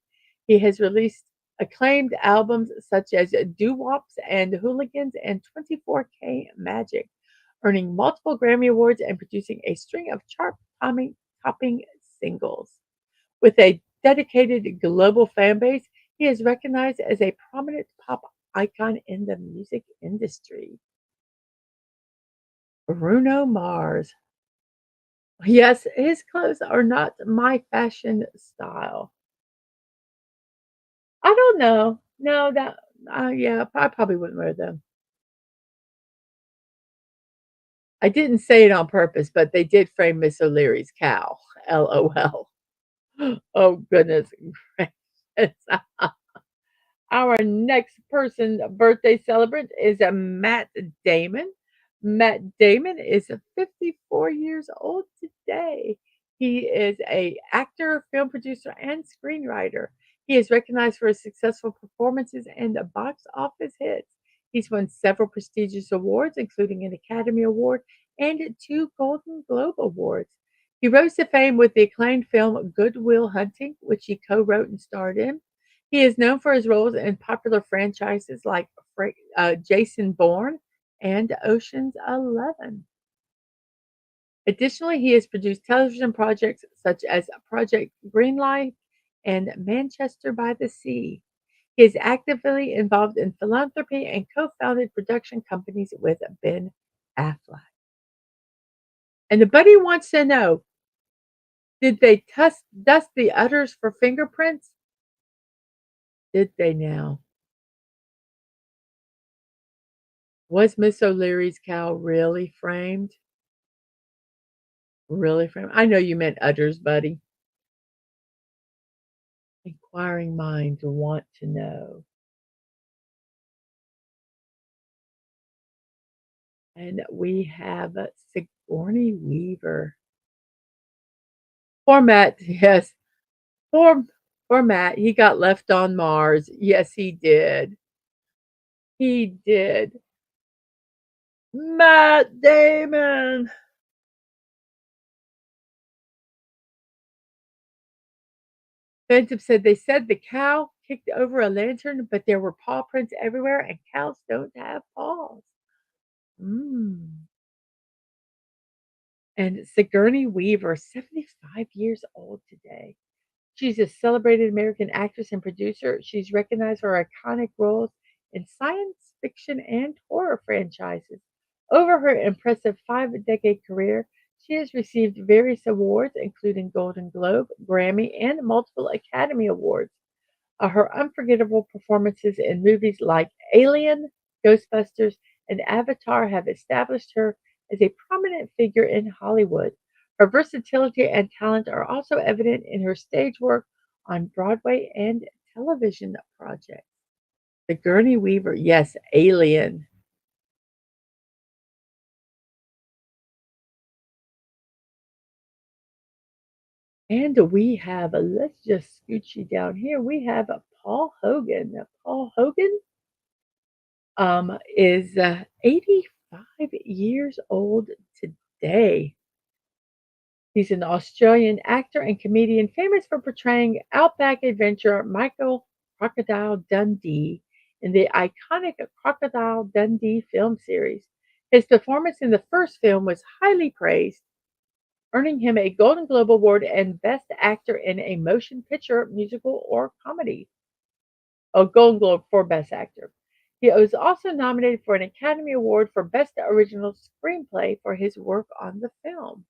Speaker 1: He has released acclaimed albums such as Doo Wops and Hooligans and 24K Magic, earning multiple Grammy Awards and producing a string of chart topping singles. With a dedicated global fan base, he is recognized as a prominent pop icon in the music industry. Bruno Mars. Yes, his clothes are not my fashion style. I don't know. No, that yeah, I probably wouldn't wear them. I didn't say it on purpose, but they did frame Miss O'Leary's cow. LOL. Oh, goodness gracious. Our next person birthday celebrant is Matt Damon. Matt Damon is 54 years old today. He is a actor, film producer, and screenwriter. He is recognized for his successful performances and box office hits. He's won several prestigious awards, including an Academy Award and two Golden Globe Awards. He rose to fame with the acclaimed film Good Will Hunting, which he co-wrote and starred in. He is known for his roles in popular franchises like Jason Bourne and Ocean's 11. Additionally, he has produced television projects such as Project Greenlight and Manchester by the Sea. He is actively involved in philanthropy and co-founded production companies with Ben Affleck. And the buddy wants to know, did they dust the udders for fingerprints? Did they now? Was Miss O'Leary's cow really framed? Really framed? I know you meant udders, buddy. Inquiring minds want to know. And we have Sigourney Weaver. Poor Matt, yes. Poor, poor Matt. He got left on Mars. Yes, he did. He did. Matt Damon. Phantom said they said the cow kicked over a lantern, but there were paw prints everywhere, and cows don't have paws. Mm. And Sigourney Weaver, 75 years old today. She's a celebrated American actress and producer. She's recognized for her iconic roles in science fiction and horror franchises. Over her impressive 5-decade career, she has received various awards, including Golden Globe, Grammy, and multiple Academy Awards. Her unforgettable performances in movies like Alien, Ghostbusters, and Avatar have established her as a prominent figure in Hollywood. Her versatility and talent are also evident in her stage work on Broadway and television projects. Sigourney Weaver, yes, Alien. And we have, let's just scooch you down here. We have Paul Hogan. Paul Hogan is 85 years old today. He's an Australian actor and comedian famous for portraying outback adventurer Michael Crocodile Dundee in the iconic Crocodile Dundee film series. His performance in the first film was highly praised, earning him a Golden Globe Award and Best Actor in a Motion Picture, Musical, or Comedy. A Golden Globe for Best Actor. He was also nominated for an Academy Award for Best Original Screenplay for his work on the film.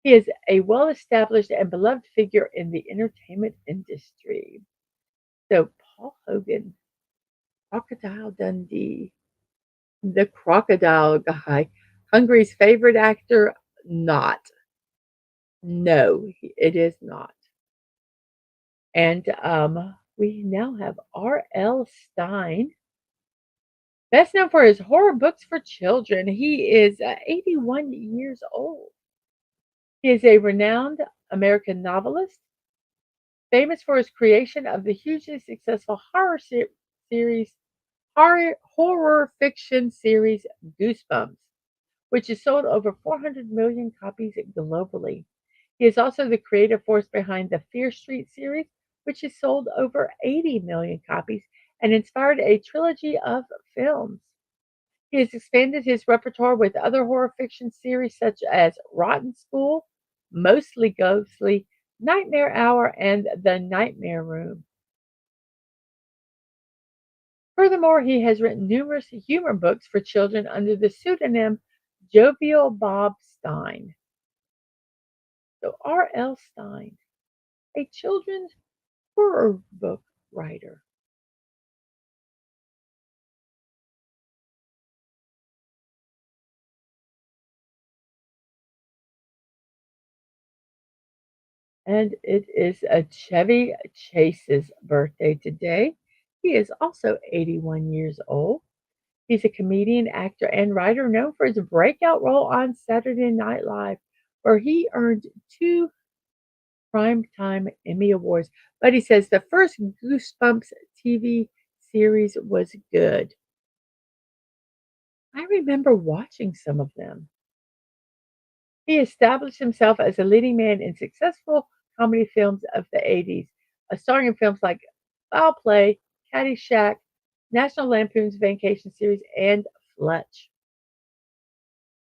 Speaker 1: He is a well-established and beloved figure in the entertainment industry. So, Paul Hogan, Crocodile Dundee, the crocodile guy, Hungary's favorite actor, not. No, it is not. And we now have R.L. Stein, best known for his horror books for children. He is 81 years old. He is a renowned American novelist, famous for his creation of the hugely successful series, horror fiction series Goosebumps, which has sold over 400 million copies globally. He is also the creative force behind the Fear Street series, which has sold over 80 million copies and inspired a trilogy of films. He has expanded his repertoire with other horror fiction series such as Rotten School, Mostly Ghostly, Nightmare Hour, and The Nightmare Room. Furthermore, he has written numerous humor books for children under the pseudonym Jovial Bob Stein. So R.L. Stein, a children's horror book writer. And it is a Chevy Chase's birthday today. He is also 81 years old. He's a comedian, actor, and writer known for his breakout role on Saturday Night Live, where he earned two Primetime Emmy Awards. But he says the first Goosebumps TV series was good. I remember watching some of them. He established himself as a leading man in successful comedy films of the 80s, starring in films like Foul Play, Caddyshack, National Lampoon's Vacation Series, and Fletch.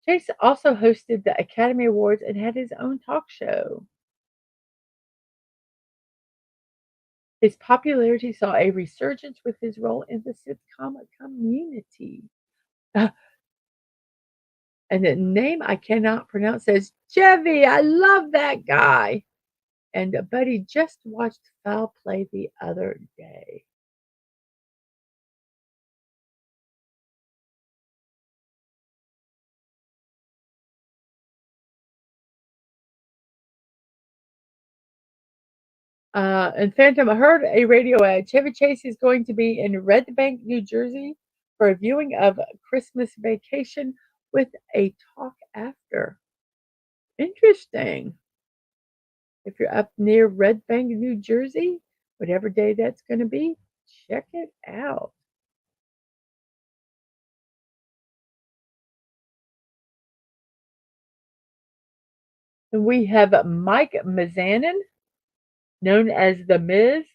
Speaker 1: Chase also hosted the Academy Awards and had his own talk show. His popularity saw a resurgence with his role in the sitcom Community. Uh, and the name I cannot pronounce says Chevy. I love that guy. And Buddy just watched Foul Play the other day. And Phantom, I heard a radio ad. Chevy Chase is going to be in Red Bank, New Jersey for a viewing of Christmas Vacation with a talk after. Interesting. If you're up near Red Bank, New Jersey, whatever day that's going to be, check it out. And we have Mike Mizanin, known as The Miz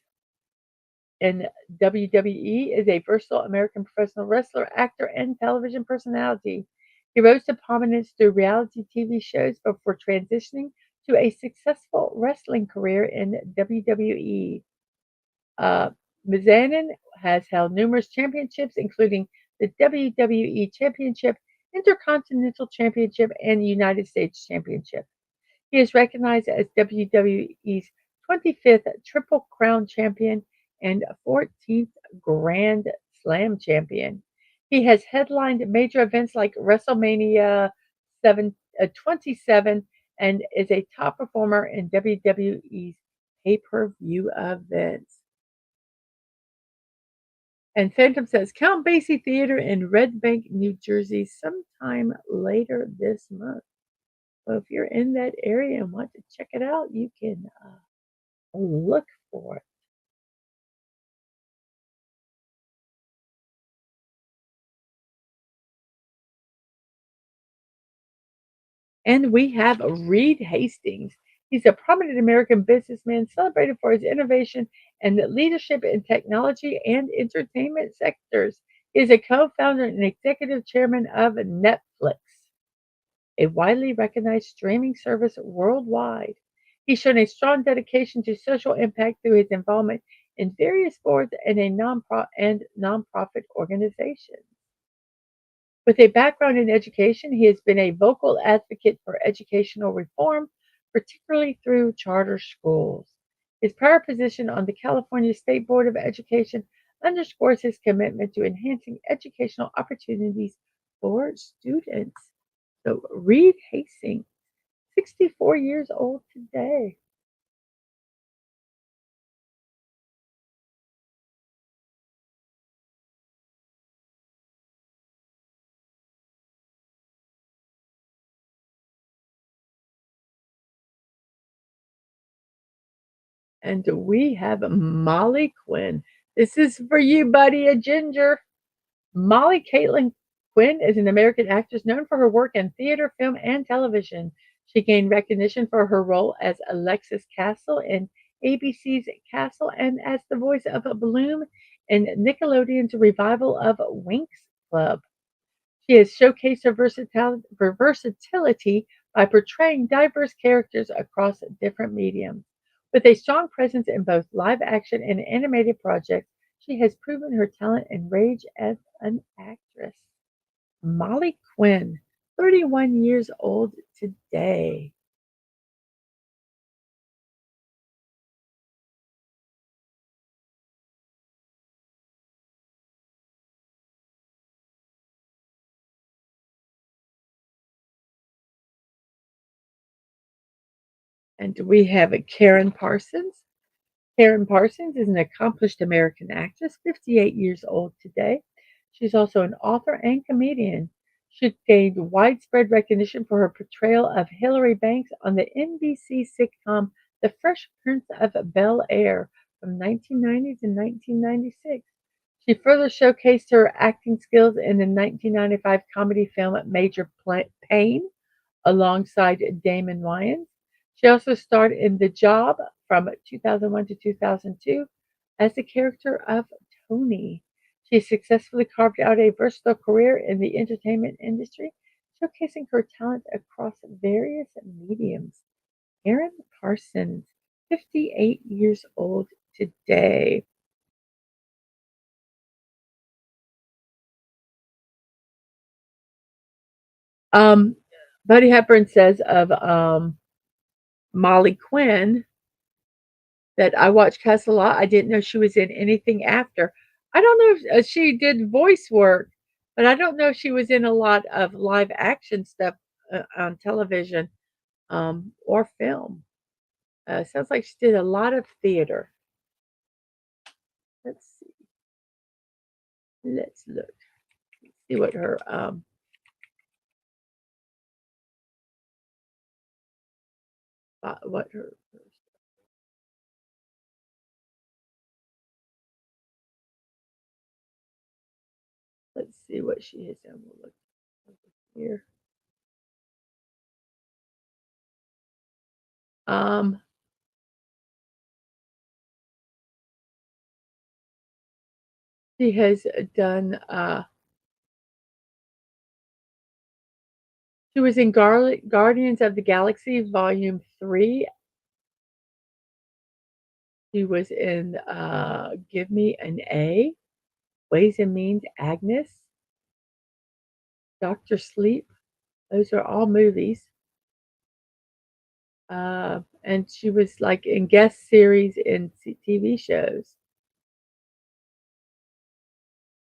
Speaker 1: in WWE, is a versatile American professional wrestler, actor, and television personality. He rose to prominence through reality TV shows before transitioning to a successful wrestling career in WWE. Uh, Mizanin has held numerous championships, including the WWE Championship, Intercontinental Championship, and United States Championship. He is recognized as WWE's 25th Triple Crown Champion and 14th Grand Slam Champion. He has headlined major events like WrestleMania 27 and is a top performer in WWE's pay-per-view events. And Phantom says Count Basie Theater in Red Bank, New Jersey, sometime later this month. So if you're in that area and want to check it out, you can look for it. And we have Reed Hastings. He's a prominent American businessman celebrated for his innovation and leadership in technology and entertainment sectors. He is a co-founder and executive chairman of Netflix, a widely recognized streaming service worldwide. He's shown a strong dedication to social impact through his involvement in various boards and nonprofit organizations. With a background in education, he has been a vocal advocate for educational reform, particularly through charter schools. His prior position on the California State Board of Education underscores his commitment to enhancing educational opportunities for students. So, Reed Hastings, 64 years old today. And we have Molly Quinn. This is for you, buddy, a ginger. Molly Caitlin Quinn is an American actress known for her work in theater, film, and television. She gained recognition for her role as Alexis Castle in ABC's Castle and as the voice of Bloom in Nickelodeon's revival of Winx Club. She has showcased her versatility by portraying diverse characters across different mediums. With a strong presence in both live action and animated projects, she has proven her talent and range as an actress. Molly Quinn, 31 years old today. And we have Karen Parsons. Karen Parsons is an accomplished American actress, 58 years old today. She's also an author and comedian. She gained widespread recognition for her portrayal of Hilary Banks on the NBC sitcom The Fresh Prince of Bel Air from 1990 to 1996. She further showcased her acting skills in the 1995 comedy film Major Pain alongside Damon Wayans. She also starred in The Job from 2001 to 2002 as the character of Tony. She successfully carved out a versatile career in the entertainment industry, showcasing her talent across various mediums. Erin Parsons, 58 years old today. Um, Buddy Hepburn says of Molly Quinn that I watched Cast a lot. I didn't know she was in anything after. I don't know if she did voice work, but I don't know if she was in a lot of live action stuff on television or film. Sounds like she did a lot of theater. Let's see. Let's look. See what her what her. Let's see what she has done. We'll look here. Um, she has done. She was in Guardians of the Galaxy Volume 3. She was in Give Me an A, Ways and Means Agnes, Doctor Sleep. Those are all movies. And she was like in guest series in TV shows.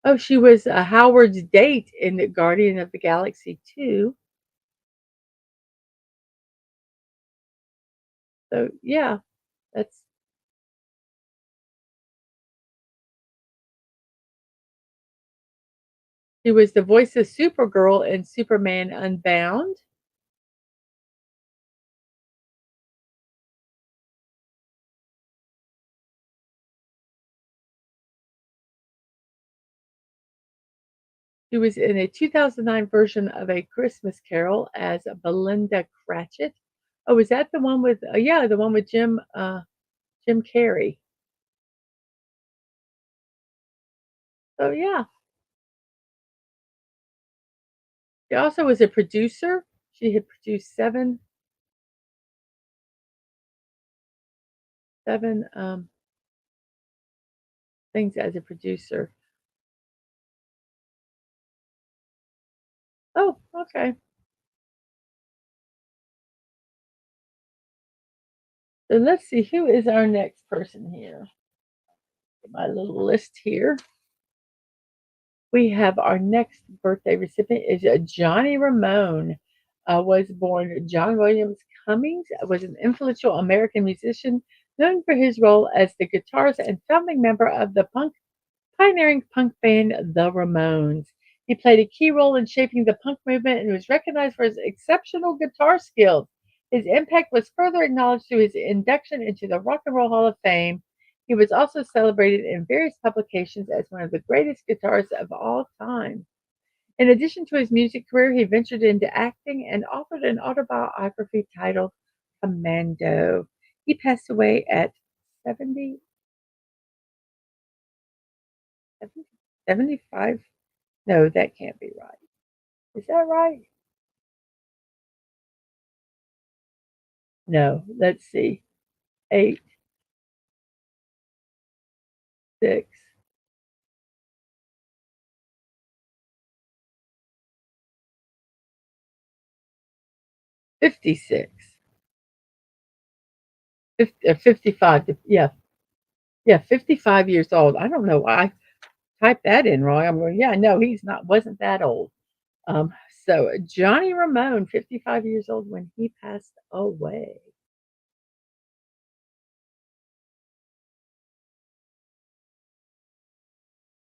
Speaker 1: Oh, she was Howard's date in the Guardian of the Galaxy 2. So yeah, that's she was the voice of Supergirl in Superman Unbound. She was in a 2009 version of A Christmas Carol as Belinda Cratchit. Oh, is that the one with yeah, the one with Jim Carrey. So yeah, she also was a producer. She had produced seven things as a producer. Oh, okay. So let's see who is our next person here. My little list here. We have our next birthday recipient is Johnny Ramone. Was born John Williams Cummings. Was an influential American musician known for his role as the guitarist and founding member of the pioneering punk band The Ramones. He played a key role in shaping the punk movement and was recognized for his exceptional guitar skills. His impact was further acknowledged through his induction into the Rock and Roll Hall of Fame. He was also celebrated in various publications as one of the greatest guitarists of all time. In addition to his music career, he ventured into acting and authored an autobiography titled Commando. He passed away at 70, 75. No, that can't be right. Is that right? No, let's see. 8. 6, 56, 55, yeah, yeah, 55 years old. I don't know why I typed that in wrong. I'm going, yeah, no, he's not, wasn't that old. Um, so Johnny Ramone, 55 years old when he passed away.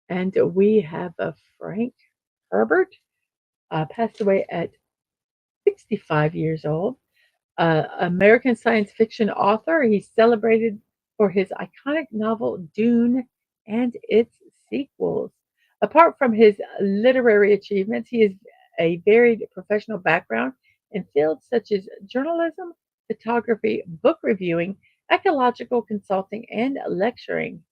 Speaker 1: And we have a Frank Herbert, passed away at 65 years old. American science fiction author. He's celebrated for his iconic novel Dune and its sequels. Apart from his literary achievements, he has a varied professional background in fields such as journalism, photography, book reviewing, ecological consulting, and lecturing.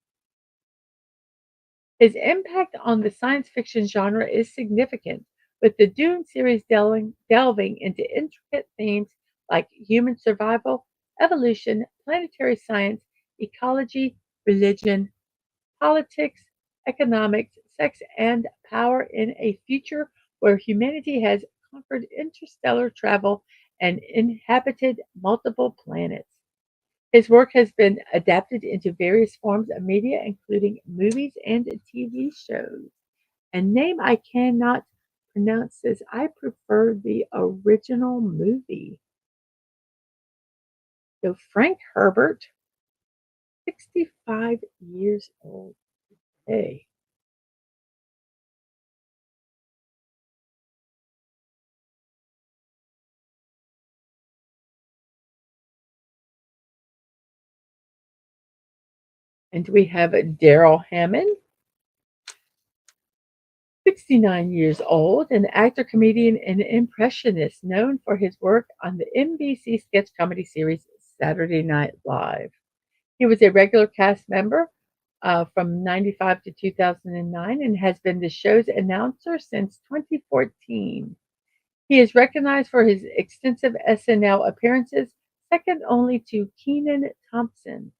Speaker 1: His impact on the science fiction genre is significant, with the Dune series delving into intricate themes like human survival, evolution, planetary science, ecology, religion, politics, economics, sex, and power in a future where humanity has conquered interstellar travel and inhabited multiple planets. His work has been adapted into various forms of media, including movies and TV shows. A name I cannot pronounce says I prefer the original movie. So Frank Herbert, 65 years old. Hey. And we have Daryl Hammond, 69 years old, an actor, comedian, and impressionist known for his work on the NBC sketch comedy series Saturday Night Live. He was a regular cast member from 95 to 2009 and has been the show's announcer since 2014. He is recognized for his extensive SNL appearances, second only to Kenan Thompson,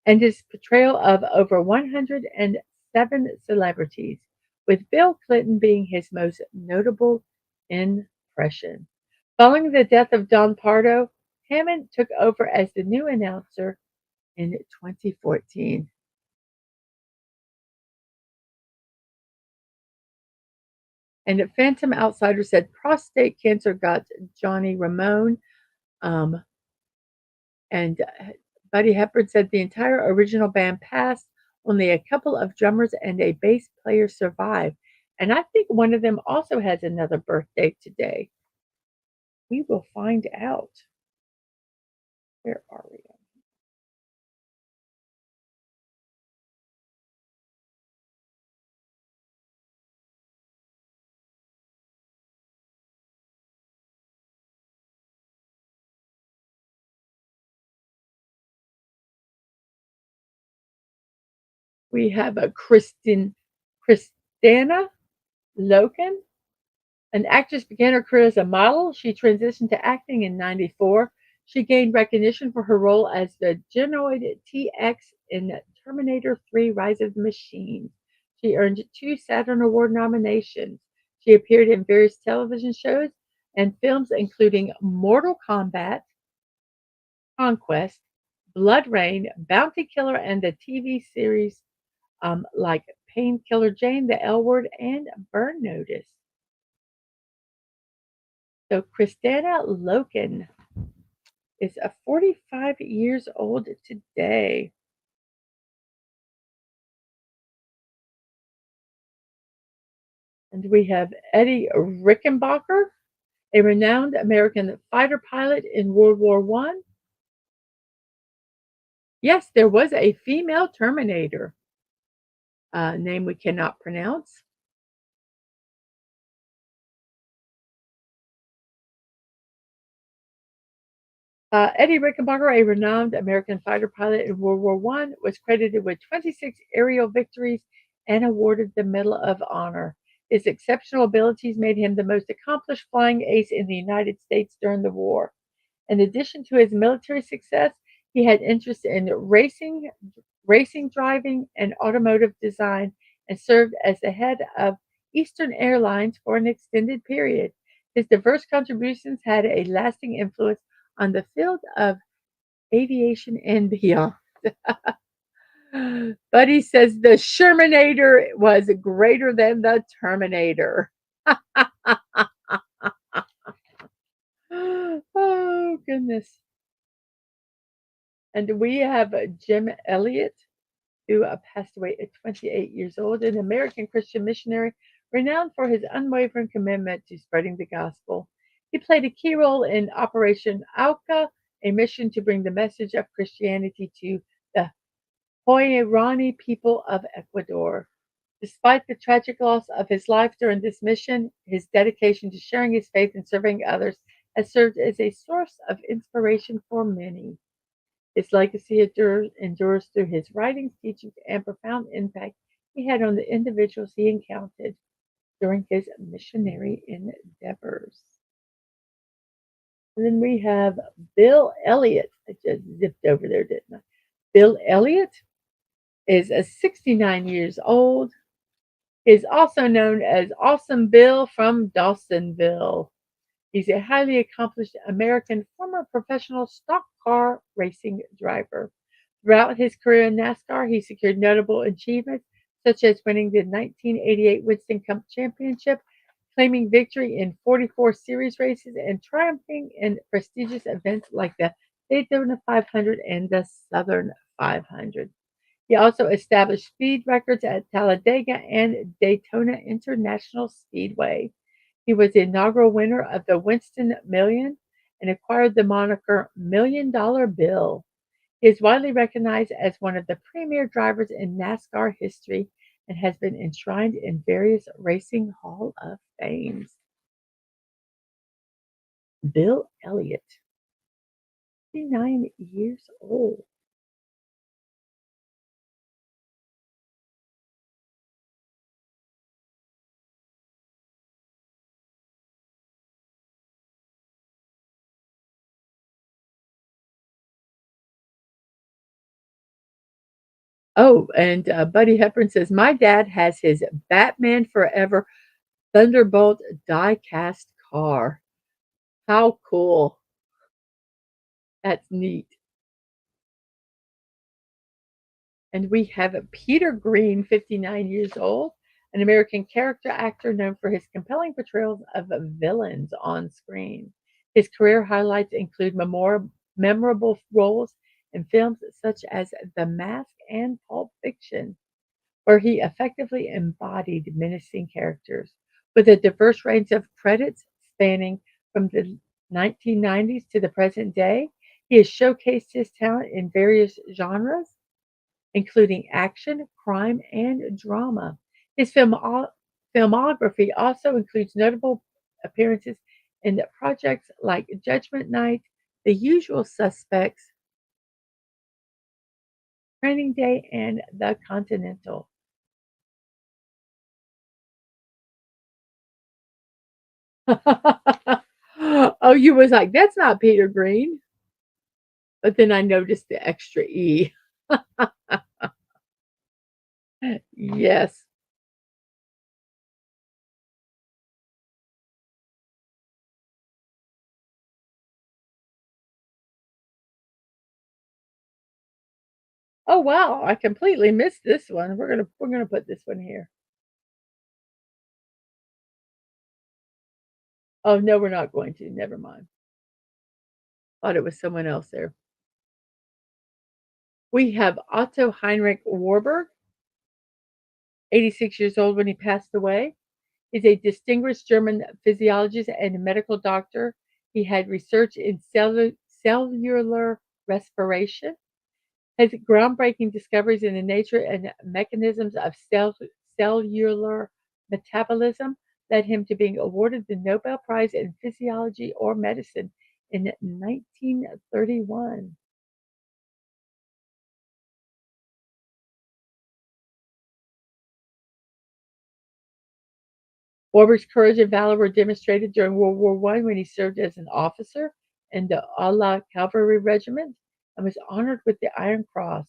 Speaker 1: and his portrayal of over 107 celebrities, with Bill Clinton being his most notable impression. Following the death of Don Pardo, Hammond took over as the new announcer in 2014. And Phantom Outsider said prostate cancer got Johnny Ramone. Um, and Buddy Hepburn said the entire original band passed. Only a couple of drummers and a bass player survived. And I think one of them also has another birthday today. We will find out. Where are we? We have a Christina Loken. An actress began her career as a model. She transitioned to acting in '94. She gained recognition for her role as the Genoid TX in Terminator 3 Rise of the Machines. She earned two Saturn Award nominations. She appeared in various television shows and films, including Mortal Kombat, Conquest, Blood Rain, Bounty Killer, and the TV series like Painkiller Jane, The L Word, and Burn Notice. So Christina Loken is a 45 years old today. And we have Eddie Rickenbacker, a renowned American fighter pilot in World War One. Yes, there was a female Terminator, name we cannot pronounce. Eddie Rickenbacker, a renowned American fighter pilot in World War One, was credited with 26 aerial victories and awarded the Medal of Honor. His exceptional abilities made him the most accomplished flying ace in the United States during the war. In addition to his military success, he had interest in racing, racing driving, and automotive design, and served as the head of Eastern Airlines for an extended period. His diverse contributions had a lasting influence on the field of aviation and beyond. Buddy says the Shermanator was greater than the Terminator. Oh, goodness. And we have Jim Elliot, who passed away at 28 years old, an American Christian missionary renowned for his unwavering commitment to spreading the gospel. He played a key role in Operation Auca, a mission to bring the message of Christianity to the Huaorani people of Ecuador. Despite the tragic loss of his life during this mission, his dedication to sharing his faith and serving others has served as a source of inspiration for many. His legacy endures through his writings, teachings, and profound impact he had on the individuals he encountered during his missionary endeavors. And then we have Bill Elliott. I just zipped over there, didn't I? Bill Elliott is 69 years old. He is also known as Awesome Bill from Dawsonville. He's a highly accomplished American former professional stock car racing driver. Throughout his career in NASCAR, he secured notable achievements such as winning the 1988 Winston Cup Championship, claiming victory in 44 series races, and triumphing in prestigious events like the Daytona 500 and the Southern 500. He also established speed records at Talladega and Daytona International Speedway. He was the inaugural winner of the Winston Million and acquired the moniker Million Dollar Bill. He is widely recognized as one of the premier drivers in NASCAR history and has been enshrined in various racing Hall of Fames. Bill Elliott, 59 years old. Oh, and Buddy Hepburn says, my dad has his Batman Forever Thunderbolt die-cast car. How cool. That's neat. And we have Peter Green, 59 years old, an American character actor known for his compelling portrayals of villains on screen. His career highlights include memorable roles in films such as The Mask and Pulp Fiction, where he effectively embodied menacing characters. With a diverse range of credits spanning from the 1990s to the present day, he has showcased his talent in various genres, including action, crime, and drama. His filmography also includes notable appearances in projects like Judgment Night, The Usual Suspects, Training Day, and The Continental. Oh, you was like, that's not Peter Green. But then I noticed the extra E. Yes. Oh wow, I completely missed this one. We're gonna put this one here. Oh no, we're not going to. Never mind. Thought it was someone else there. We have Otto Heinrich Warburg, 86 years old when he passed away. He's a distinguished German physiologist and medical doctor. He had research in cellular respiration. His groundbreaking discoveries in the nature and mechanisms of cellular metabolism led him to being awarded the Nobel Prize in Physiology or Medicine in 1931. Warburg's courage and valor were demonstrated during World War I when he served as an officer in the Allah Cavalry Regiment and was honored with the Iron Cross.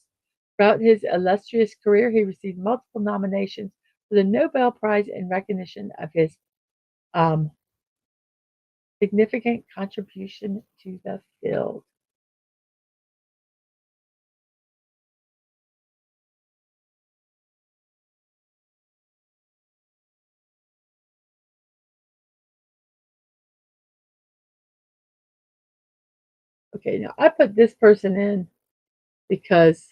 Speaker 1: Throughout his illustrious career, he received multiple nominations for the Nobel Prize in recognition of his um, significant contribution to the field. Okay, now I put this person in because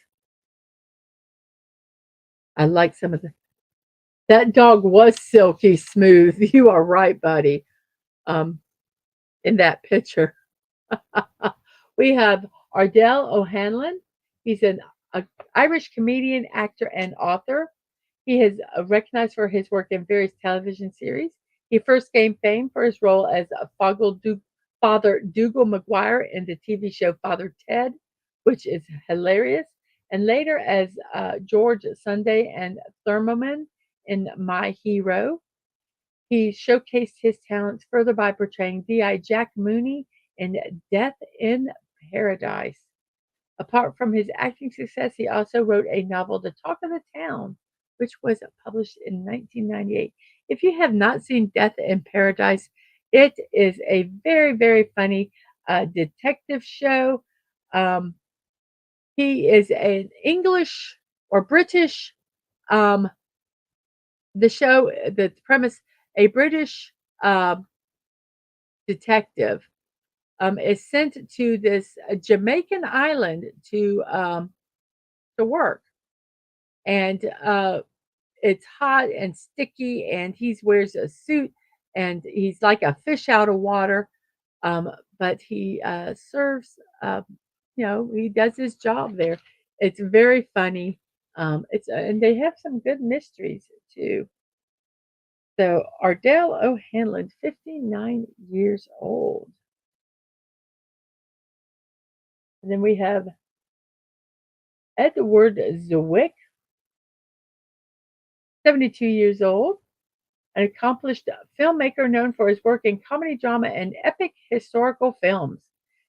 Speaker 1: I like some of the. That dog was silky smooth. You are right, buddy. Um, in that picture. We have Ardell O'Hanlon. He's an Irish comedian, actor, and author. He is recognized for his work in various television series. He first gained fame for his role as Father Dougal McGuire in the TV show Father Ted, which is hilarious, and later as George Sunday and Thurman in My Hero. He showcased his talents further by portraying D.I. Jack Mooney in Death in Paradise. Apart from his acting success, he also wrote a novel, The Talk of the Town, which was published in 1998. If you have not seen Death in Paradise, it is a very, very funny detective show. Um, he is an English or British, um, the show, the premise, a British detective is sent to this Jamaican island to work, and it's hot and sticky, and he wears a suit, and he's like a fish out of water. Um, but he serves, he does his job there. It's very funny. It's and they have some good mysteries too. So Ardell O'Hanlon, 59 years old. And then we have Edward Zwick, 72 years old, an accomplished filmmaker known for his work in comedy, drama, and epic historical films.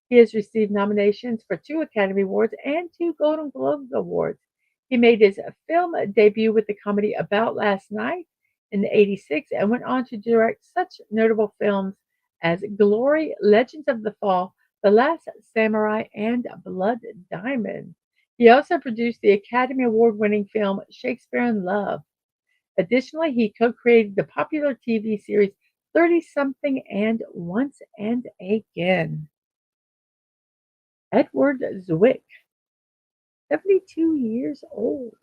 Speaker 1: He has received nominations for 2 Academy Awards and 2 Golden Globe Awards. He made his film debut with the comedy About Last Night in '86 and went on to direct such notable films as Glory, Legends of the Fall, The Last Samurai, and Blood Diamond. He also produced the Academy Award winning film Shakespeare in Love. Additionally, he co-created the popular TV series 30 Something and Once and Again. Edward Zwick, 72 years old.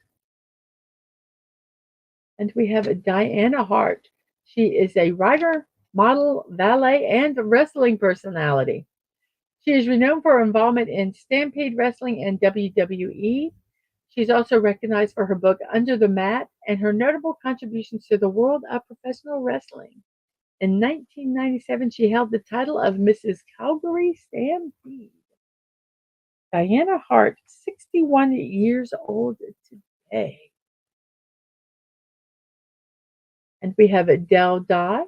Speaker 1: And we have Diana Hart. She is a writer, model, valet, and wrestling personality. She is renowned for her involvement in Stampede Wrestling and WWE. She's also recognized for her book Under the Mat and her notable contributions to the world of professional wrestling. In 1997, she held the title of Mrs. Calgary Stampede. Diana Hart, 61 years old today. And we have Adele Dye,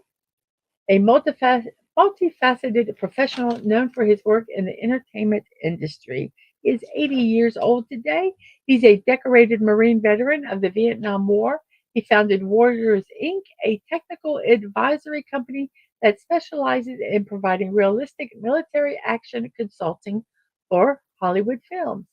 Speaker 1: a multifaceted professional known for his work in the entertainment industry. He is 80 years old today. He's a decorated Marine veteran of the Vietnam War. He founded Warriors Inc., a technical advisory company that specializes in providing realistic military action consulting for Hollywood films.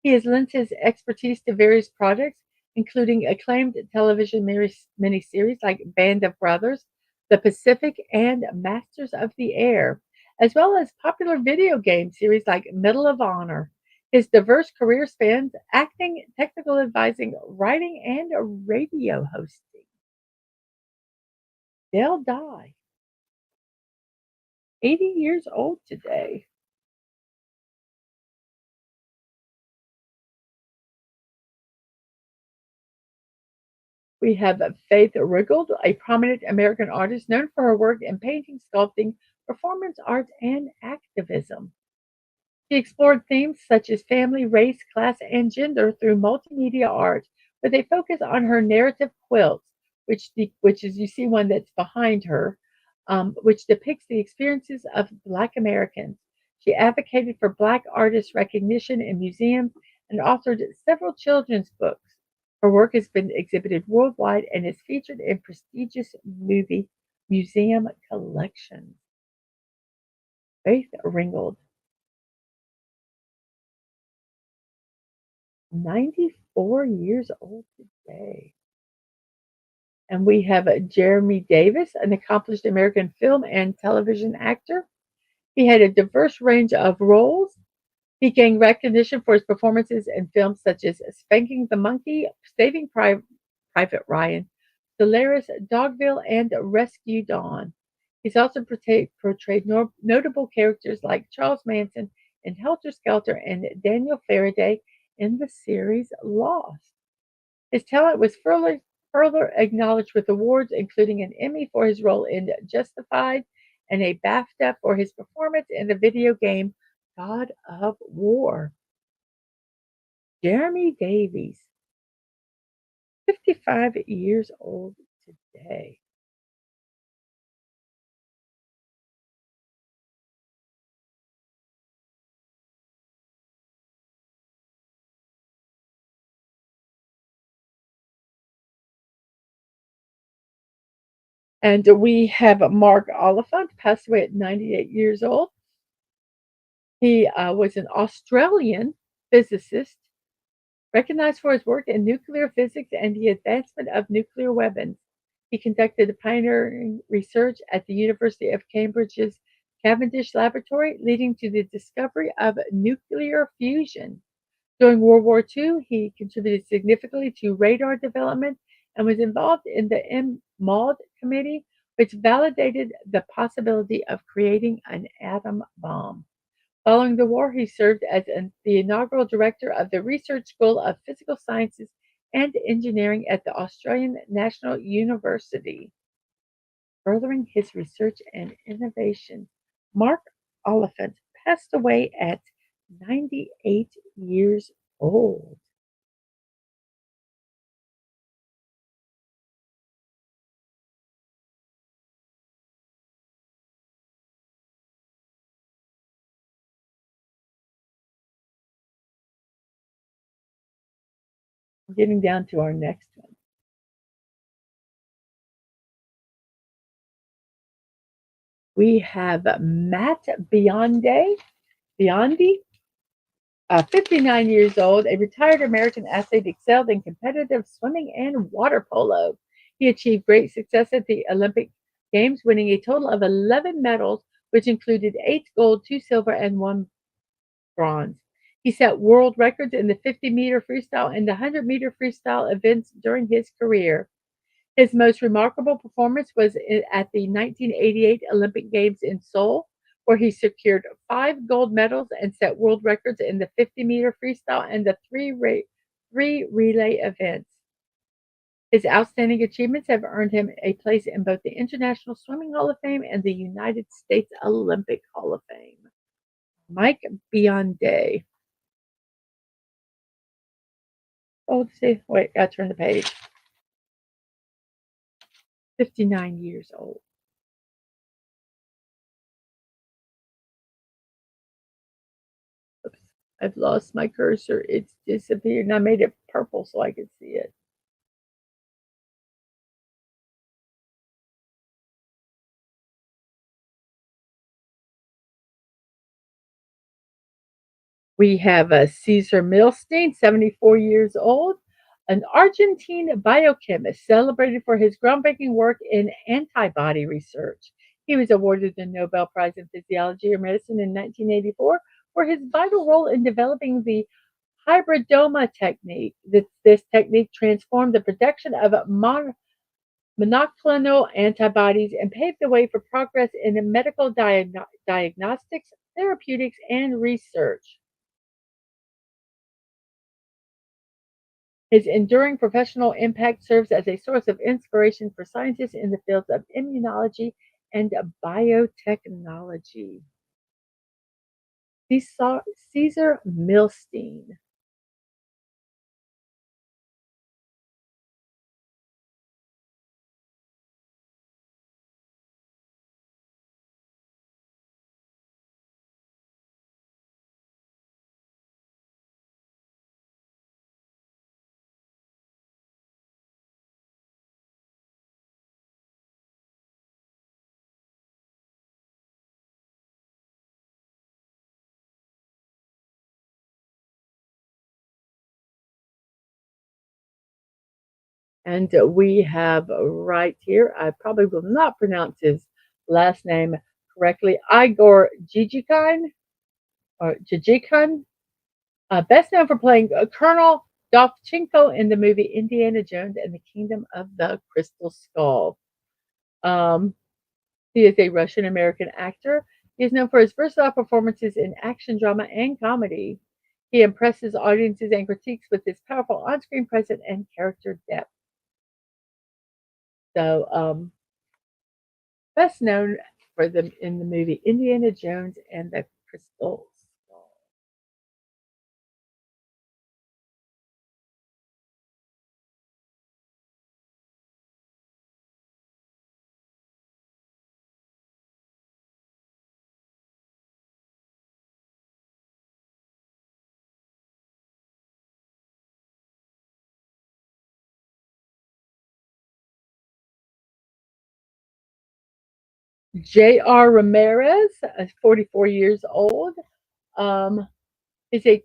Speaker 1: He has lent his expertise to various projects, including acclaimed television miniseries like Band of Brothers, The Pacific, and Masters of the Air, as well as popular video game series like Medal of Honor. His diverse career spans acting, technical advising, writing, and radio hosting. They'll die. 80 years old today. We have Faith Riggold, a prominent American artist known for her work in painting, sculpting, performance art, and activism. She explored themes such as family, race, class, and gender through multimedia art, with a focus on her narrative quilts, which is you see one that's behind her, which depicts the experiences of Black Americans. She advocated for Black artists' recognition in museums and authored several children's books. Her work has been exhibited worldwide and is featured in prestigious movie museum collections. Faith Ringgold, 94 years old today. And we have Jeremy Davis, an accomplished American film and television actor. He had a diverse range of roles. He gained recognition for his performances in films such as Spanking the Monkey, Private Ryan, Solaris Dogville, and Rescue Dawn. He's also portrayed notable characters like Charles Manson in Helter Skelter and Daniel Faraday in the series Lost. His talent was further acknowledged with awards, including an Emmy for his role in Justified and a BAFTA for his performance in the video game God of War. Jeremy Davies, 55 years old today. And we have Mark Oliphant, passed away at 98 years old. He was an Australian physicist recognized for his work in nuclear physics and the advancement of nuclear weapons. He conducted pioneering research at the University of Cambridge's Cavendish Laboratory, leading to the discovery of nuclear fusion. During World War II, he contributed significantly to radar development and was involved in the MAUD committee, which validated the possibility of creating an atom bomb. Following the war, he served as the inaugural director of the Research School of Physical Sciences and Engineering at the Australian National University, furthering his research and innovation. Mark Oliphant passed away at 98 years old. Getting down to our next one. We have Matt Biondi, 59 years old, a retired American athlete, excelled in competitive swimming and water polo. He achieved great success at the Olympic Games, winning a total of 11 medals, which included 8 gold, 2 silver, and 1 bronze. He set world records in the 50-meter freestyle and the 100-meter freestyle events during his career. His most remarkable performance was at the 1988 Olympic Games in Seoul, where he secured 5 gold medals and set world records in the 50-meter freestyle and the three relay events. His outstanding achievements have earned him a place in both the International Swimming Hall of Fame and the United States Olympic Hall of Fame. Mike Biondi. Oh, let's see. Wait, I turn the page. 59 years old. Oops, I've lost my cursor. It's disappeared, and I made it purple so I could see it. We have Caesar Milstein, 74 years old, an Argentine biochemist celebrated for his groundbreaking work in antibody research. He was awarded the Nobel Prize in Physiology or Medicine in 1984 for his vital role in developing the hybridoma technique. This technique transformed the production of monoclonal antibodies and paved the way for progress in medical diagnostics, therapeutics, and research. His enduring professional impact serves as a source of inspiration for scientists in the fields of immunology and biotechnology. Caesar Milstein. And we have right here, I probably will not pronounce his last name correctly, Igor Jijikin or Jijikin, best known for playing Colonel Dovchenko in the movie Indiana Jones and the Kingdom of the Crystal Skull. Um, he is a Russian American actor. He is known for his versatile performances in action, drama, and comedy. He impresses audiences and critiques with his powerful on screen presence and character depth. So, best known for them in the movie Indiana Jones and the Crystal Skull. J.R. Ramirez, 44 years old, um, is a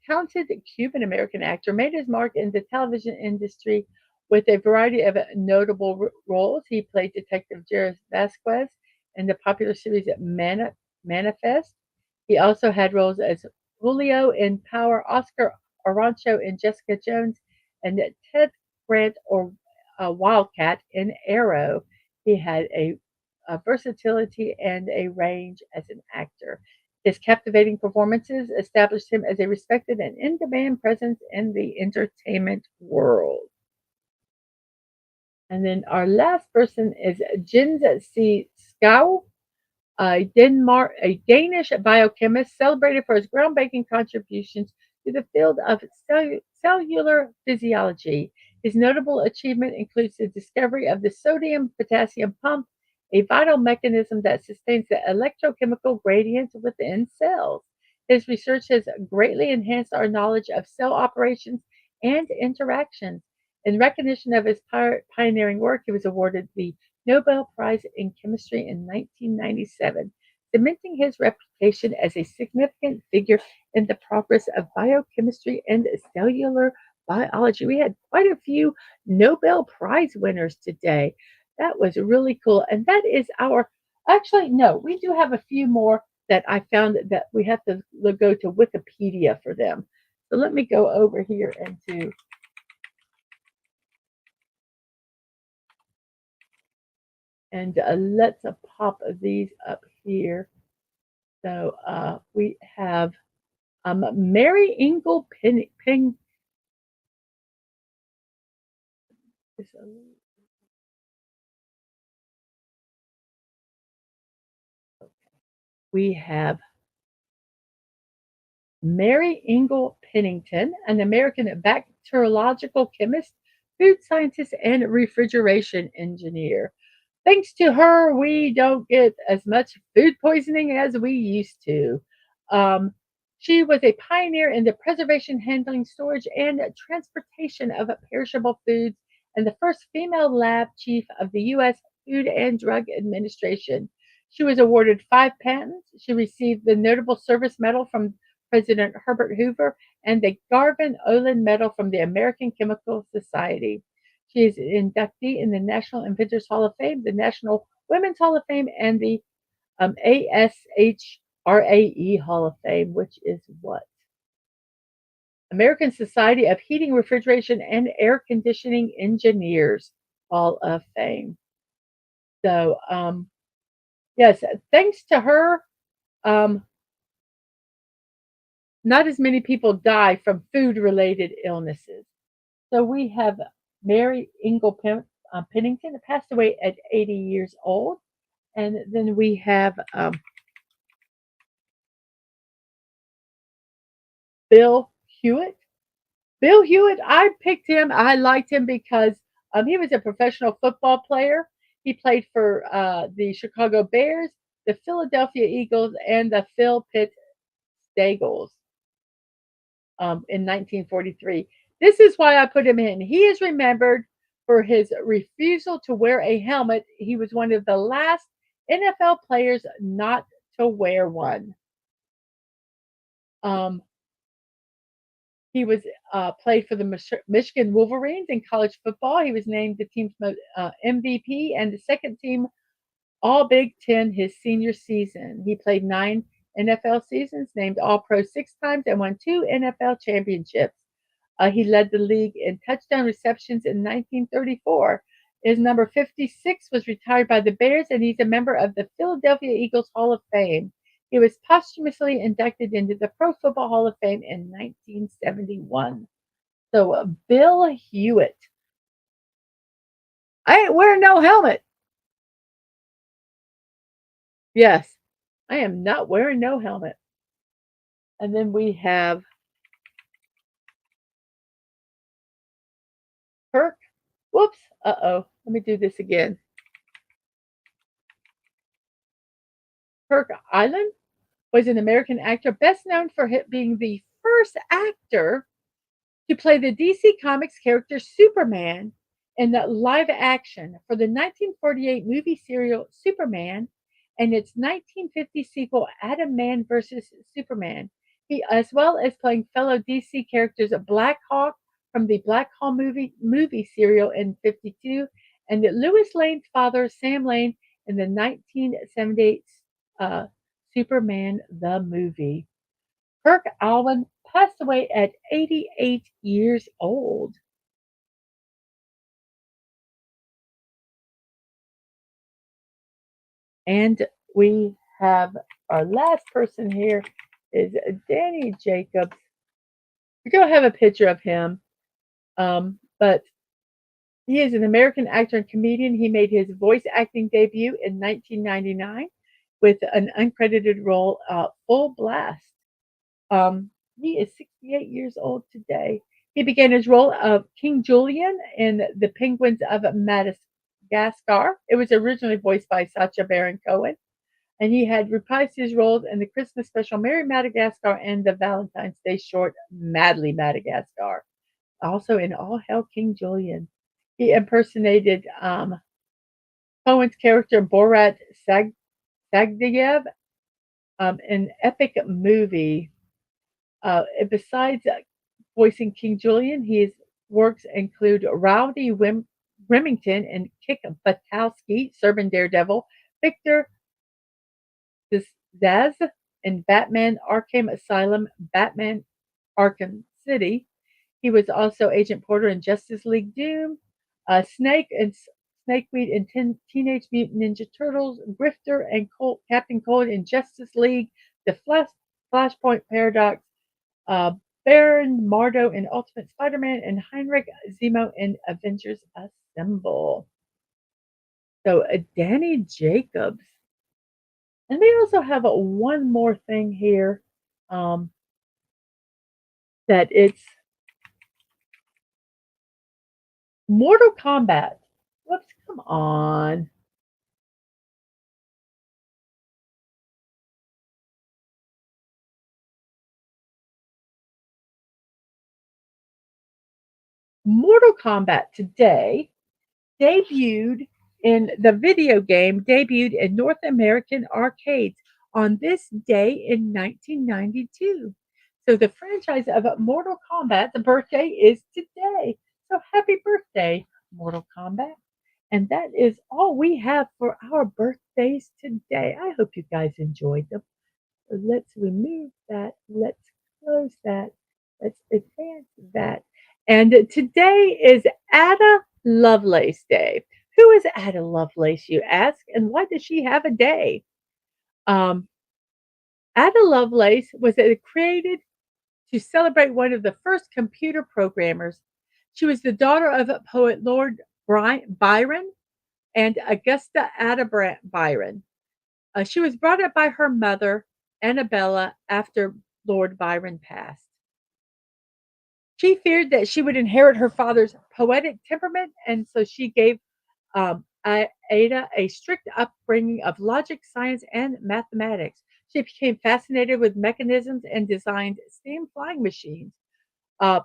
Speaker 1: talented Cuban American actor, made his mark in the television industry with a variety of notable roles. He played Detective Jerry Vasquez in the popular series Manifest. He also had roles as Julio in Power, Oscar Arancho in Jessica Jones, and Ted Grant or Wildcat in Arrow. He had a versatility and a range as an actor. His captivating performances established him as a respected and in demand presence in the entertainment world. And then our last person is Jens C. Skau, a Danish biochemist celebrated for his groundbreaking contributions to the field of cellular physiology. His notable achievement includes the discovery of the sodium potassium pump, a vital mechanism that sustains the electrochemical gradients within cells. His research has greatly enhanced our knowledge of cell operations and interactions. In recognition of his pioneering work, he was awarded the Nobel Prize in Chemistry in 1997, cementing his reputation as a significant figure in the progress of biochemistry and cellular biology. We had quite a few Nobel Prize winners today. That was really cool. And that is actually, no, we do have a few more that I found that we have to go to Wikipedia for them. So let me go over here and let's pop these up here. So we have Mary Ingle Ping. We have Mary Ingle Pennington, an American bacteriological chemist, food scientist, and refrigeration engineer. Thanks to her, we don't get as much food poisoning as we used to. Um, she was a pioneer in the preservation, handling, storage, and transportation of perishable foods and the first female lab chief of the U.S. Food and Drug Administration. She was awarded 5 patents. She received the Notable Service Medal from President Herbert Hoover and the Garvin Olin Medal from the American Chemical Society. She is an inductee in the National Inventors Hall of Fame, the National Women's Hall of Fame, and the ASHRAE Hall of Fame, which is what? American Society of Heating, Refrigeration, and Air Conditioning Engineers Hall of Fame. So, yes, thanks to her, um, not as many people die from food related illnesses. So we have Mary Ingle Pennington, passed away at 80 years old. And then we have Bill Hewitt. Bill Hewitt, I picked him. I liked him because he was a professional football player. He played for the Chicago Bears, the Philadelphia Eagles, and the Phil Pitt Stagles in 1943. This is why I put him in. He is remembered for his refusal to wear a helmet. He was one of the last NFL players not to wear one. Um, He was played for the Michigan Wolverines in college football. He was named the team's MVP and the second team All Big Ten his senior season. He played 9 NFL seasons, named All Pro 6 times, and won 2 NFL championships. He led the league in touchdown receptions in 1934. His number 56 was retired by the Bears, and he's a member of the Philadelphia Eagles Hall of Fame. He was posthumously inducted into the Pro Football Hall of Fame in 1971. So, Bill Hewitt. I ain't wearing no helmet. Yes, I am not wearing no helmet. And then we have Kirk. Whoops. Uh-oh. Let me do this again. Kirk Island was an American actor best known for being the first actor to play the DC Comics character Superman in the live action for the 1948 movie serial Superman and its 1950 sequel Adam Man vs. Superman. He, as well as playing fellow DC characters Black Hawk from the Black Hawk movie serial in '52 and Louis Lane's father Sam Lane in the 1978 uh, Superman the movie. Kirk Alwyn passed away at 88 years old. And we have our last person here is Danny Jacobs. We don't have a picture of him, but he is an American actor and comedian. He made his voice acting debut in 1999 with an uncredited role, Full Blast. He is 68 years old today. He began his role of King Julian in The Penguins of Madagascar. It was originally voiced by Sacha Baron Cohen, and he had reprised his roles in the Christmas special Merry Madagascar and the Valentine's Day short Madly Madagascar. Also in All Hail King Julian. He impersonated Cohen's character Borat Sagdiyev in Epic Movie. Besides voicing King Julian, his works include Rowdy Remington and Kick Buttowski, serving Daredevil, Victor Zsasz in Batman Arkham Asylum, Batman Arkham City. He was also Agent Porter in Justice League Doom, Snake and Snakeweed in Teenage Mutant Ninja Turtles, Grifter and Captain Cold in Justice League, the Flashpoint Paradox, Baron Mardo in Ultimate Spider-Man, and Heinrich Zemo in Avengers Assemble. So Danny Jacobs. And they also have one more thing here, that it's Mortal Kombat. Whoops, come on. Mortal Kombat today debuted in North American arcades on this day in 1992. So the franchise of Mortal Kombat, the birthday is today. So happy birthday, Mortal Kombat. And that is all we have for our birthdays today. I hope you guys enjoyed them. Let's remove that. Let's close that. Let's advance that. And today is Ada Lovelace Day. Who is Ada Lovelace, you ask? And why does she have a day? Um, Ada Lovelace was created to celebrate one of the first computer programmers. She was the daughter of poet Lord Byron and Augusta Ada Byron. She was brought up by her mother, Annabella, after Lord Byron passed. She feared that she would inherit her father's poetic temperament, and so she gave Ada a strict upbringing of logic, science, and mathematics. She became fascinated with mechanisms and designed steam flying machines,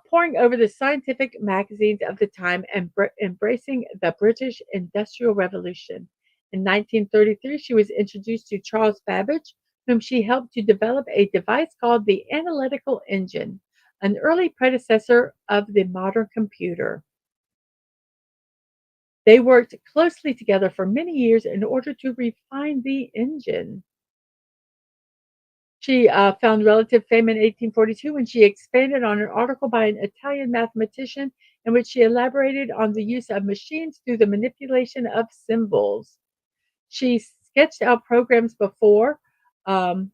Speaker 1: poring over the scientific magazines of the time and embracing the British Industrial Revolution. In 1933, she was introduced to Charles Babbage, whom she helped to develop a device called the analytical engine. an early predecessor of the modern computer. They worked closely together for many years in order to refine the engine. She found relative fame in 1842 when she expanded on an article by an Italian mathematician in which she elaborated on the use of machines through the manipulation of symbols. She sketched out programs before. Um,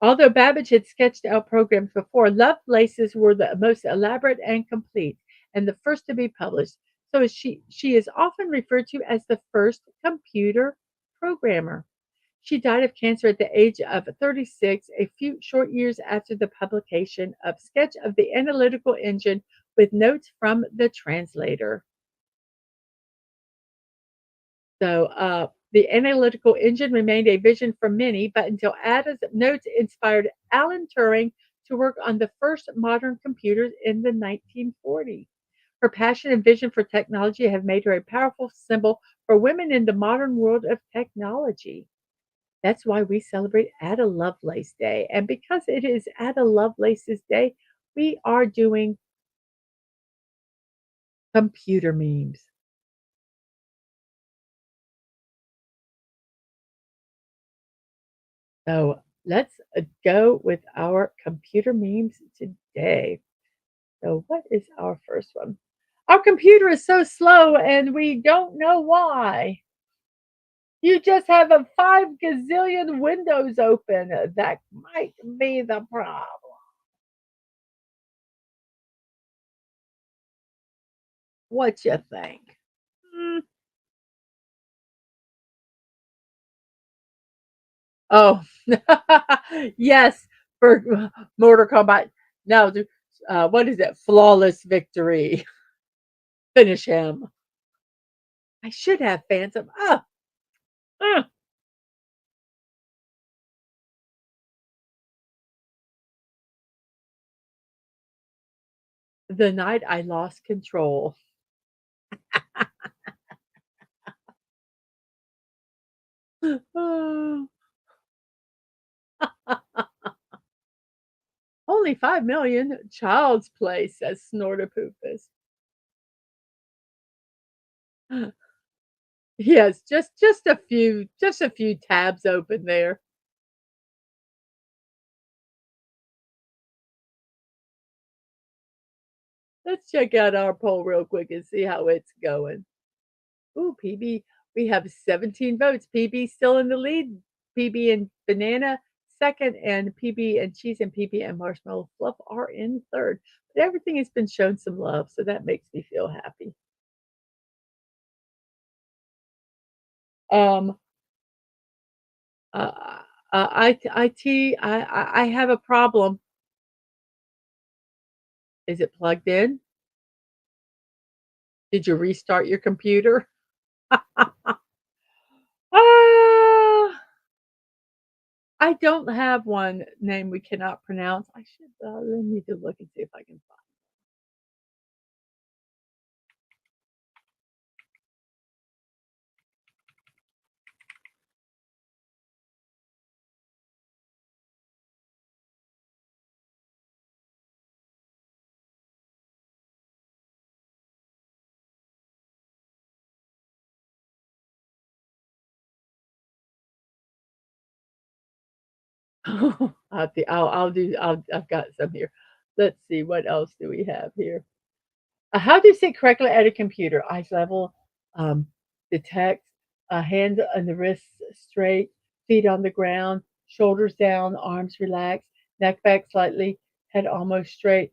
Speaker 1: Although Babbage had sketched out programs before, Lovelace's were the most elaborate and complete, and the first to be published. So she is often referred to as the first computer programmer. She died of cancer at the age of 36, a few short years after the publication of Sketch of the Analytical Engine with notes from the translator. So, the analytical engine remained a vision for many, but until Ada's notes inspired Alan Turing to work on the first modern computers in the 1940s. Her passion and vision for technology have made her a powerful symbol for women in the modern world of technology. That's why we celebrate Ada Lovelace Day. And because it is Ada Lovelace's day, we are doing computer memes. So let's go with our computer memes today. So, what is our first one? Our computer is so slow and we don't know why. You just have a 5 gazillion windows open. That might be the problem. What you think? Hmm. Oh, yes, for Mortal Kombat. Now, what is it? Flawless victory. Finish him. I should have Phantom. Uh, the night I lost control. Oh, only 5 million. Child's play, says Snortopoopus. Yes, just a few tabs open there. Let's check out our poll real quick and see how it's going. Ooh, PB, we have 17 votes. PB still in the lead. PB and banana second, and PB and cheese and PB and marshmallow fluff are in third. But everything has been shown some love, so that makes me feel happy. Um, I have a problem. Is it plugged in? Did you restart your computer? Ah, I don't have one name we cannot pronounce. I should let me to look and see if I can find. I've got some here. Let's see what else do we have here. How do you sit correctly at a computer? Eyes level, the text, hand on the wrists straight, feet on the ground, shoulders down, arms relaxed, neck back slightly, head almost straight.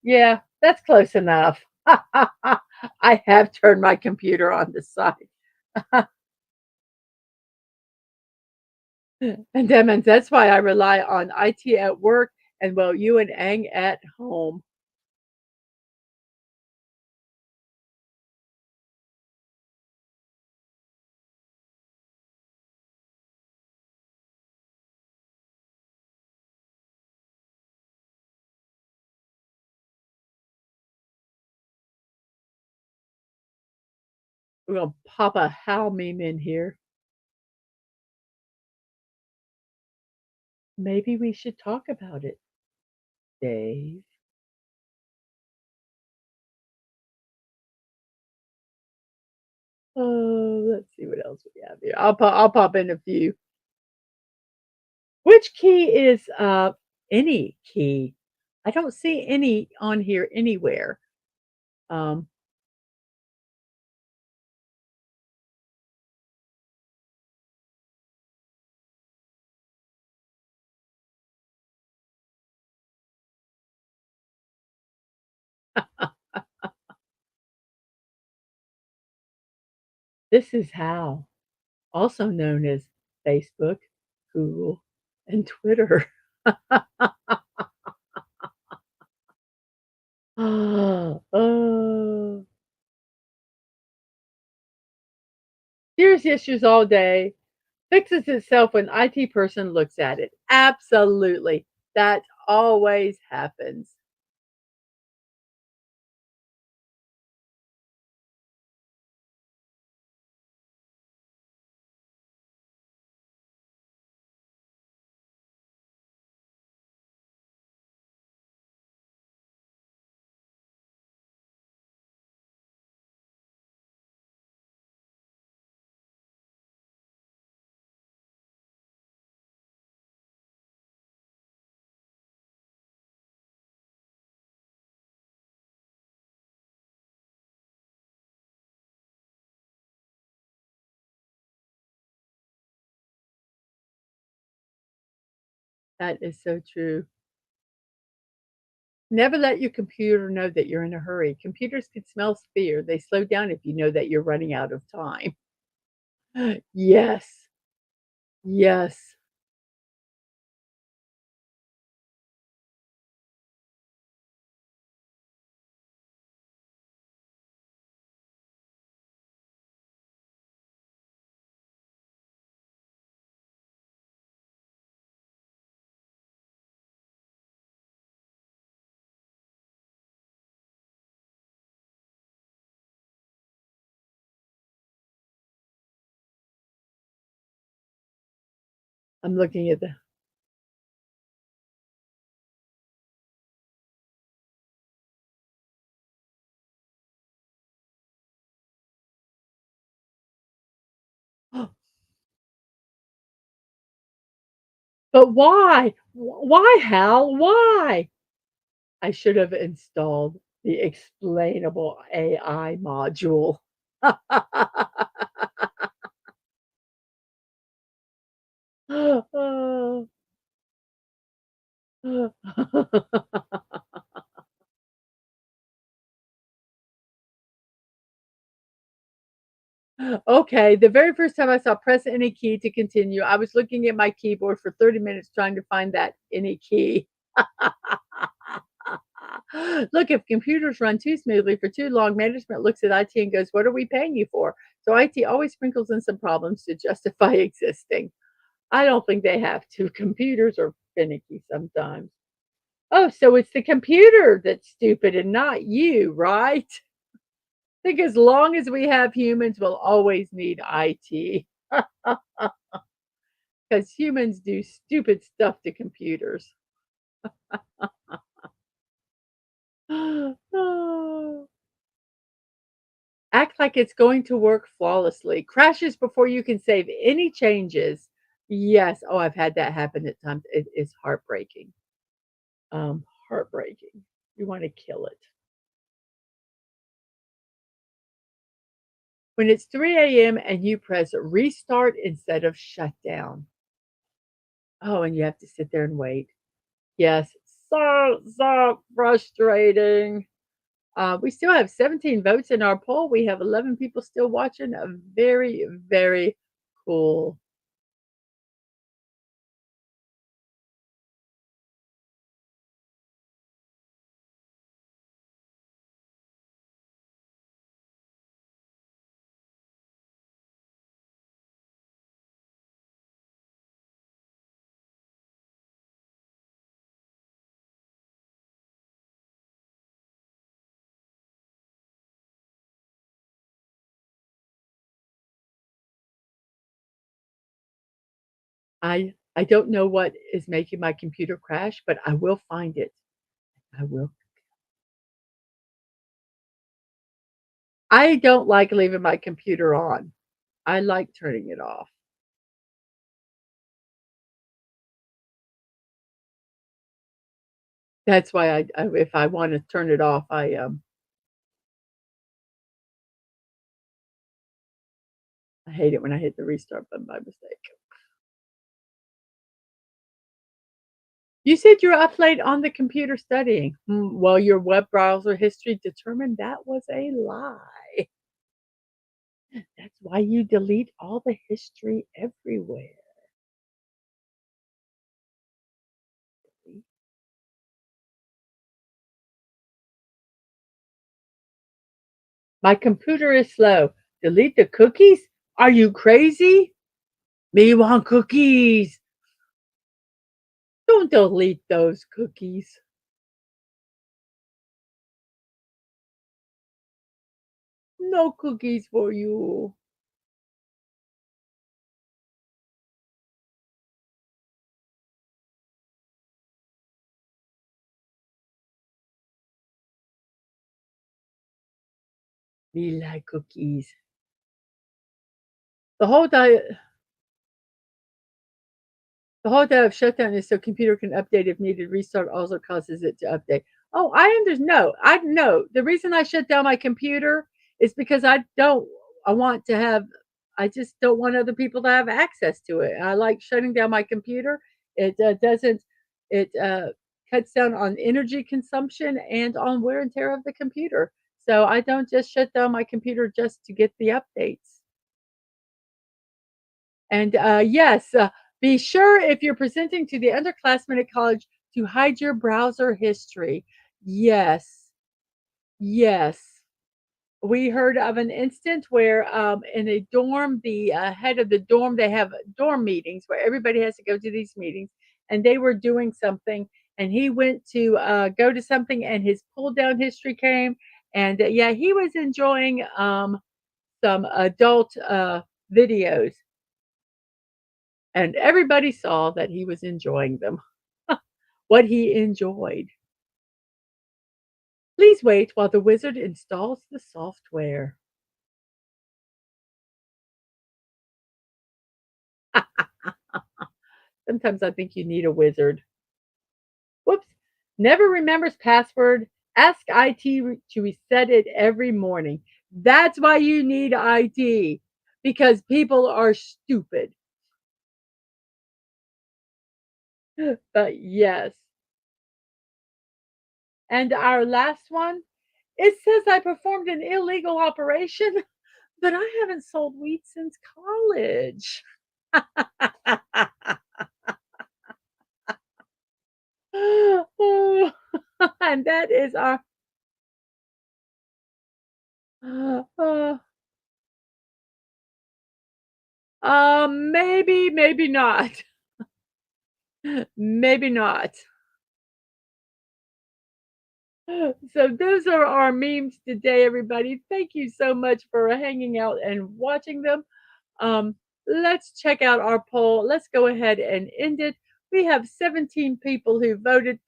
Speaker 1: Yeah, that's close enough. I have turned my computer on the side. And that's why I rely on IT at work and well, you and Ang at home. We're gonna pop a how meme in here. Maybe we should talk about it. Dave. Oh, let's see what else we have here. I'll pop in a few. Which key is, any key? I don't see any on here anywhere. Um, this is how, also known as Facebook, Google, and Twitter. Oh, serious issues all day, fixes itself when IT person looks at it. Absolutely. That always happens. That is so true. Never let your computer know that you're in a hurry. Computers can smell fear. They slow down if you know that you're running out of time. Yes. Yes. I'm looking at the But why? Why, Hal? Why? I should have installed the explainable AI module. Okay, the very first time I saw press any key to continue, I was looking at my keyboard for 30 minutes trying to find that any key. Look, if computers run too smoothly for too long, management looks at IT and goes, "What are we paying you for?" So IT always sprinkles in some problems to justify existing. I don't think they have to. Computers are finicky sometimes. Oh, so it's the computer that's stupid and not you, right? I think as long as we have humans, we'll always need IT because humans do stupid stuff to computers. Oh. Act like it's going to work flawlessly. Crashes before you can save any changes. Yes. Oh, I've had that happen at times. It is heartbreaking. Heartbreaking. You want to kill it. When it's 3 a.m. and you press restart instead of shutdown. Oh, and you have to sit there and wait. Yes, so frustrating. We still have 17 votes in our poll. We have 11 people still watching. Very, very cool. I don't know what is making my computer crash, but I will find it. I will. I don't like leaving my computer on. I like turning it off. That's why if I wanna turn it off, I hate it when I hit the restart button by mistake. You said you were up late on the computer studying. Well, your web browser history determined that was a lie. That's why you delete all the history everywhere. My computer is slow. Delete the cookies? Are you crazy? Me want cookies. Don't delete those cookies. No cookies for you. Me like cookies. The whole diet The whole day of shutdown is so computer can update if needed. Restart also causes it to update. Oh, I understand. No, I know. The reason I shut down my computer is because I want to have, I just don't want other people to have access to it. I like shutting down my computer. It doesn't, it cuts down on energy consumption and on wear and tear of the computer. So I don't just shut down my computer just to get the updates. And yes, be sure if you're presenting to the underclassmen at college to hide your browser history. Yes, yes. We heard of an instance where in a dorm, the head of the dorm, they have dorm meetings where everybody has to go to these meetings, and they were doing something, and he went to go to something, and his pull down history came, and yeah, he was enjoying some adult videos and everybody saw that he was enjoying them. What he enjoyed. Please wait while the wizard installs the software. Sometimes I think you need a wizard. Whoops. Never remembers password. Ask IT to reset it every morning. That's why you need IT because people are stupid. But yes. And our last one, it says I performed an illegal operation, but I haven't sold weed since college. Oh, and that is our uh, maybe, maybe not. Maybe not. So those are our memes today, everybody. Thank you so much for hanging out and watching them. Um, let's check out our poll. Let's go ahead and end it. We have 17 people who voted.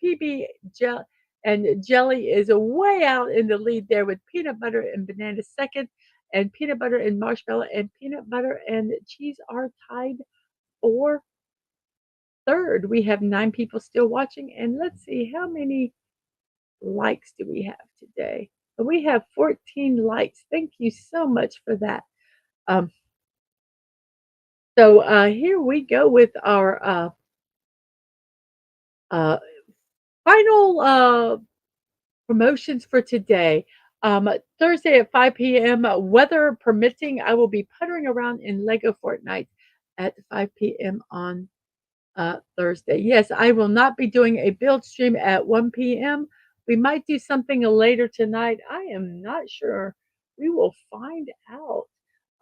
Speaker 1: And Jelly is way out in the lead there with peanut butter and banana second, and peanut butter and marshmallow and peanut butter and cheese are tied for third. We have 9 people still watching, and let's see how many likes do we have today. We have 14 likes. Thank you so much for that. Um, so here we go with our uh, final promotions for today. Thursday at 5 p.m., weather permitting, I will be puttering around in Lego Fortnite at 5 p.m. on Thursday. Yes, I will not be doing a build stream at 1 p.m. We might do something later tonight. I am not sure. We will find out.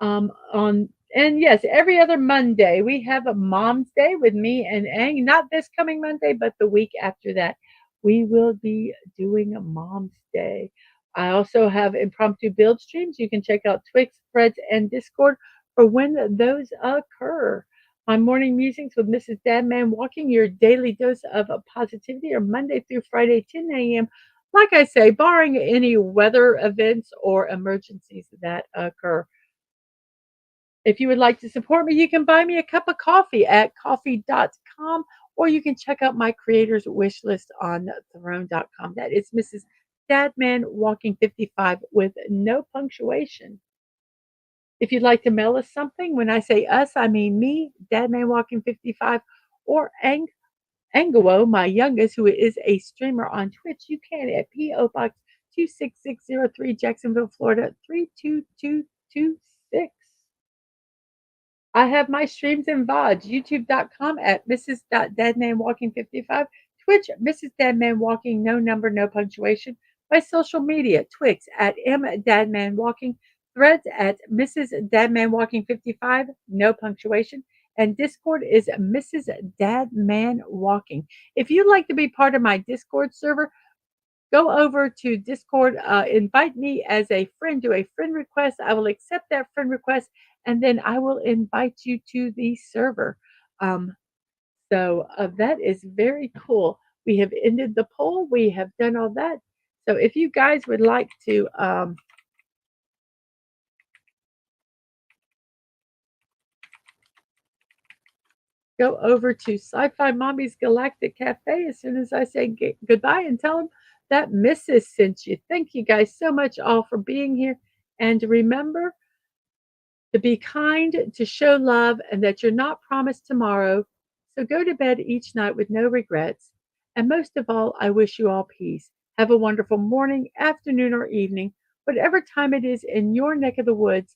Speaker 1: On and yes, every other Monday we have a Mom's Day with me and Ang. Not this coming Monday, but the week after that, we will be doing a Mom's Day. I also have impromptu build streams. You can check out Twix, Threads, and Discord for when those occur. on Morning Musings with Mrs. Dadman Walking, your daily dose of positivity, or Monday through Friday, 10 a.m. Like I say, barring any weather events or emergencies that occur. If you would like to support me, you can buy me a cup of coffee at coffee.com, or you can check out my creator's wish list on throne.com. That is Mrs. DadmanWalking55 with no punctuation. If you'd like to mail us something, when I say us, I mean me, DadmanWalking55, or Angelo, my youngest, who is a streamer on Twitch. You can at P.O. Box 26603, Jacksonville, Florida 32226. I have my streams in VODs, youtube.com at Mrs.DadmanWalking55, Twitch, Mrs. Dadman Walking, no number, no punctuation. My social media, Twix at MDadmanWalking, Threads at Mrs. Dadman Walking 55, no punctuation, and Discord is Mrs. Dadman Walking. If you'd like to be part of my Discord server, go over to Discord, invite me as a friend, do a friend request. I will accept that friend request, and then I will invite you to the server. Um, so that is very cool. We have ended the poll. We have done all that. So if you guys would like to go over to Sci-Fi Mommy's Galactic Cafe as soon as I say goodbye, and tell them that Mrs. sent you. Thank you guys so much all for being here. And remember to be kind, to show love, and that you're not promised tomorrow. So go to bed each night with no regrets. And most of all, I wish you all peace. Have a wonderful morning, afternoon, or evening, whatever time it is in your neck of the woods.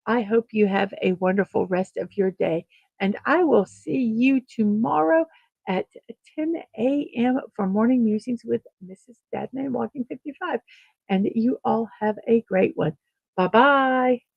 Speaker 1: I hope you have a wonderful rest of your day. And I will see you tomorrow at 10 a.m. for Morning Musings with Mrs. Dadman Walking 55. And you all have a great one. Bye bye.